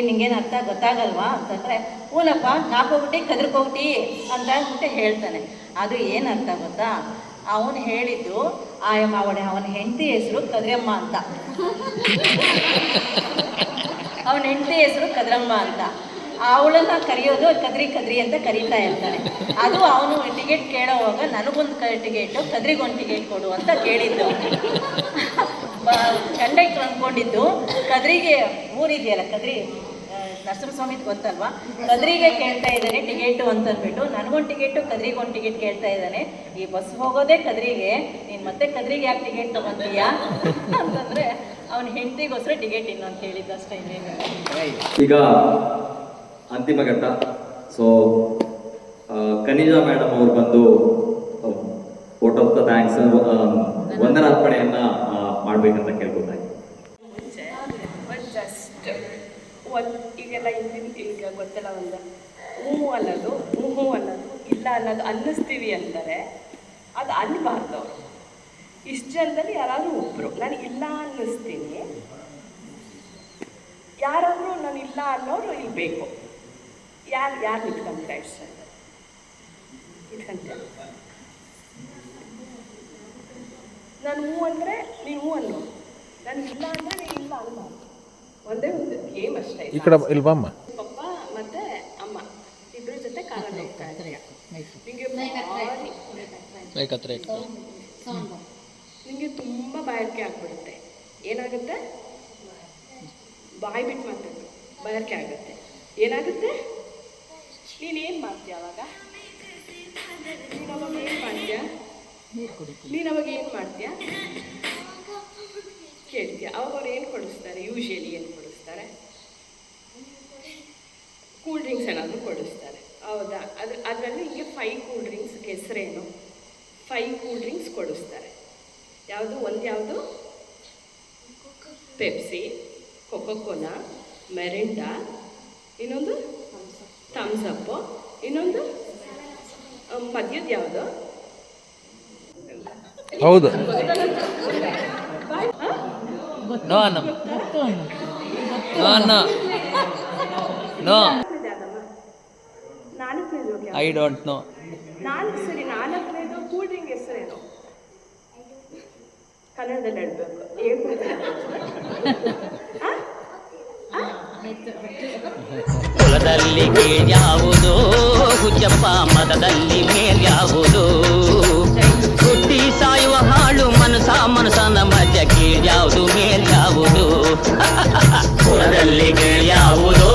ನಿಂಗೇನು ಅರ್ಥ ಗೊತ್ತಾಗಲ್ವಾ ಅಂತಂದರೆ, ಹೂನಪ್ಪ 4 ಕದ್ರಕೋಗಿ ಅಂತ ಅಂದ್ಬಿಟ್ಟು ಹೇಳ್ತಾನೆ. ಅದು ಏನು ಅರ್ಥ ಗೊತ್ತಾ? ಅವನು ಹೇಳಿದ್ದು ಅವನ ಹೆಂಡತಿ ಹೆಸರು ಕದ್ರಮ್ಮ ಅಂತ. ಅವನ ಹೆಂಡತಿ ಹೆಸರು ಕದ್ರಮ್ಮ ಅಂತ. ಅವಳನ್ನ ಕರೆಯೋದು ಕದ್ರಿ ಅಂತ ಕರೀತಾ ಇರ್ತಾನೆ. ಅದು ಅವನು ಟಿಕೆಟ್ ಕೇಳೋವಾಗ ನನಗೊಂದು ಟಿಕೆಟು, ಕದ್ರಿಗೊಂದು ಟಿಕೆಟ್ ಕೊಡು ಅಂತ ಕೇಳಿದ್ದು. ಕಂಡಕ್ಟ್ರ್ ಅಂದ್ಕೊಂಡಿದ್ದು ಕದ್ರಿಗೆ ಊರಿದೆಯಲ್ಲ, ಕದ್ರಿ ನರಸಿಂಹಸ್ವಾಮಿದು ಗೊತ್ತಲ್ವಾ, ಕದ್ರಿಗೆ ಕೇಳ್ತಾ ಇದ್ದಾನೆ ಟಿಕೆಟು ಅಂತಂದ್ಬಿಟ್ಟು, ನನಗೊಂದು ಟಿಕೆಟು ಕದ್ರಿಗೊಂದು ಟಿಕೆಟ್ ಕೇಳ್ತಾ ಇದ್ದಾನೆ. ಈ ಬಸ್ ಹೋಗೋದೇ ಕದ್ರಿಗೆ, ನೀನು ಮತ್ತೆ ಕದ್ರಿಗೆ ಯಾಕೆ ಟಿಕೆಟ್ ತೊಗೊತೀಯಾ ಅಂತಂದರೆ ಅವನ ಹೆಂಡತಿಗೋಸ್ಕರ ಟಿಕೆಟ್ ಇನ್ನೊಂದು ಕೇಳಿದ್ದು ಅಷ್ಟೇ.
ಈಗ ಅಂತಿಮ ಘಟ್ಟ. ಸೊ ಕನಿಜಾ ಮೇಡಮ್ ಅವರು ಬಂದು ವೋಟ್ ಆಫ್ ದ ಥ್ಯಾಂಕ್ಸ್ ವಂದನಾರ್ಪಣೆಯನ್ನ ಮಾಡ್ಬೇಕಂತ ಕೇಳ್ಕೊತಾ ಇದ್ದೀನಿ.
ಜಸ್ಟ್ ಈಗೆಲ್ಲ ಈಗ ಗೊತ್ತಿಲ್ಲ, ಒಂದು ಹ್ಞೂ ಅನ್ನೋದು ಇಲ್ಲ ಅನ್ನೋದು ಅನ್ನಿಸ್ತೀವಿ ಅಂತಾರೆ, ಅದು ಅನ್ನಬಾರ್ದು. ಅವರು ಇಷ್ಟು ಜನದಲ್ಲಿ ಯಾರಾದರೂ ಒಬ್ಬರು ನಾನು ಇಲ್ಲ ಅನ್ನಿಸ್ತೀನಿ, ಯಾರಾದರೂ ನಾನು ಇಲ್ಲ ಅನ್ನೋರು ಇಲ್ಲಿ ಬೇಕು. ಯಾರು ನಿಂತ್ಕೊಂತೀರ ಇಷ್ಟು ಜನ ಇಟ್ಕೊಂತೀರ? ನಾನು ಹ್ಞೂ ಅಂದರೆ ನೀನು ಹ್ಞೂ ಅನ್ನೋ, ನಾನು ಇಲ್ಲ ಅಂದರೆ ನೀನು ಇಲ್ಲ ಅನ್ನಬಾರ್ದು. ಒಂದೇ ಒಂದು ಗೇಮ್ ಅಷ್ಟೇ.
ಈ ಕಡೆ ಇಲ್ವಮ್ಮ?
ಪಪ್ಪ ಮತ್ತು ಅಮ್ಮ ಇಬ್ಬರ ಜೊತೆ ಕಾರಲ್ಲಿ ಹೋಗ್ತಾ ಇದ್ದಾರೆ. ನಿಮಗೆ ತುಂಬ ಬಾಯಾರಿಕೆ ಆಗ್ಬಿಡುತ್ತೆ. ಏನಾಗುತ್ತೆ? ಬಾಯಿ ಬಿಟ್ಟು ಮಾತಾಡು, ಬಾಯಾರಿಕೆ ಆಗುತ್ತೆ. ಏನಾಗುತ್ತೆ? ನೀನೇನು ಮಾಡ್ತೀಯ ಅವಾಗ? ನೀನು ಅವಾಗ ಏನು ಮಾಡ್ತೀಯ? ಕೇಳ್ತೀಯ. ಅವಾಗ ಅವ್ರು ಏನು ಕೊಡಿಸ್ತಾರೆ? ಯೂಶಲಿ ಏನು ಕೊಡಿಸ್ತಾರೆ? ಕೂಲ್ ಡ್ರಿಂಕ್ಸ್ ಏನಾದರೂ ಕೊಡಿಸ್ತಾರೆ, ಹೌದಾ? ಅದರಲ್ಲಿ ಹಿಂಗೆ 5 ಕೂಲ್ ಡ್ರಿಂಕ್ಸ್ ಹೆಸರೇನು? 5 ಕೂಲ್ ಡ್ರಿಂಕ್ಸ್ ಕೊಡಿಸ್ತಾರೆ. ಯಾವುದು? ಪೆಪ್ಸಿ, ಕೊಕೊಕೋಲಾ, ಮೆರಿಂಡಾ, ಇನ್ನೊಂದು ಥಮ್ಸ್ ಅಪ್, ಇನ್ನೊಂದು ಮದ್ಯದ ಯಾವುದು?
ಹೌದು.
I don't know. ನಾಲ್ಕನೇದು ಕೂಲ್ ಡ್ರಿಂಕ್ ಹೆಸರೇನು? ಕನ್ನಡದಲ್ಲಿ ಹೇಳ್ಬೇಕು.
ಹೊಲದಲ್ಲಿ ಯಾವುದೋ ಹುಚ್ಚಪ್ಪ ಮತದಲ್ಲಿ ಮೇಲ್ಯಾವುದು ಹುಟ್ಟಿ ಸಾಯುವ ಹಾಳು ಮನಸನ ಮಜ ಕೀಳ್ಯಾವುದು ಮೇಲ್ಯಾವುದು ಕುಲದಲ್ಲಿ ಕೀಳ್ಯಾವುದೋ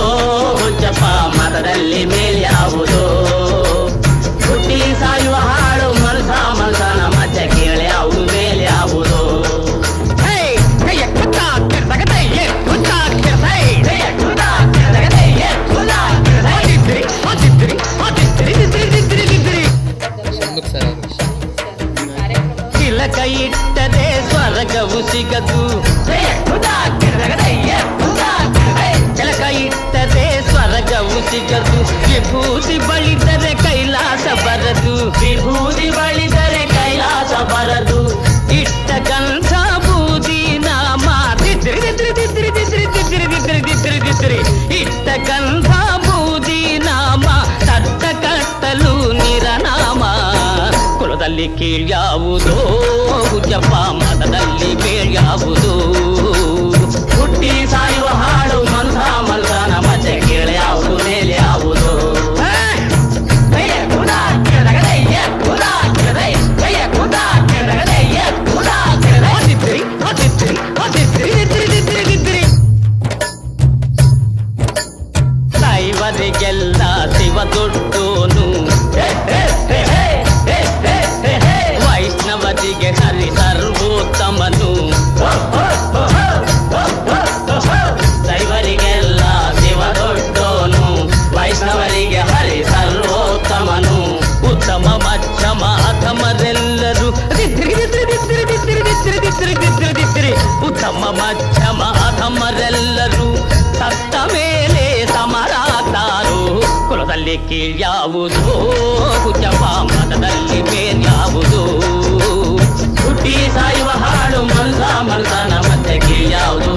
ಹುಚ್ಚಪ್ಪ ಮತದಲ್ಲಿ ಮೇಲ್ಯಾವುದು ಹುಟ್ಟಿ ಸಾಯುವ ಹಾಳು ಮನಸನ ಮಜ ಕೀಳ್ಯಾವುದು ಮೇಲ್ಯಾವುದು ತಿಲಕ ಇಟ್ಟರೆ ಸ್ವರ್ಗವು ಸಿಗದು ತಿಲಕ ಇಟ್ಟರೆ ಸ್ವರ್ಗವು ಸಿಗದು ವಿಭೂತಿ ಬಳಿದರೆ ಕೈಲಾಸ ಬರದು ವಿಭೂತಿ ಬಳಿದರೆ ಕೈಲಾಸ ಬರದು ಇಟ್ಟ ಕಂಸ ಬೂದಿ ನಾಮ ಇಟ್ಟ ಕಂಸ ಬೂದಿ ನಾಮ ತಟ್ಟ ಕಟ್ಟಲು ನಿರನಾಮ ಕುಲದಲ್ಲಿ ಕೀಳ್ಯಾವುದೋ ಹುಚ್ಚಪ್ಪ ಮತದಲ್ಲಿ ಮೇಳ್ಯಾವುದು ಹುಟ್ಟಿ ಸಾಯುವ ಹಾಡು ಮಲ್ಸನ ಮತ್ತೆ ಕೀಳ್ಯಾವುದು ಮೇಲ್ಯಾವುದು ದೈವರಿಗೆಲ್ಲ ಶಿವ ದೊಡ್ಡೋನು ವೈಷ್ಣವರಿಗೆ ಹರಿ ಸರ್ವೋತ್ತಮನು ದೈವರಿಗೆಲ್ಲ ಶಿವ ದೊಡ್ಡೋನು ವೈಷ್ಣವರಿಗೆ ಹರಿ ಸರ್ವೋತ್ತಮನು ಉತ್ತಮ ಮಧ್ಯಮ ಅಧಮರೆಲ್ಲರೂ ಉತ್ತಮ ಮಧ್ಯಮ ಅಧಮರೆಲ್ಲರೂ ಸತ್ತ ಮೇಲೆ ಸಮರಾತಾರು ಕುಲದಲ್ಲಿ ಕೀಳ್ಯಾವುದು ಹುಚ್ಚಪ್ಪ ಮತದಲ್ಲಿ ಮೇಲ್ಯಾವುದು ಹುಟ್ಟಿ ಸಾಯುವ ಹಾಡು ಮಲ್ಸನ ಮತ್ತೆ ಕೀಳ್ಯಾವುದು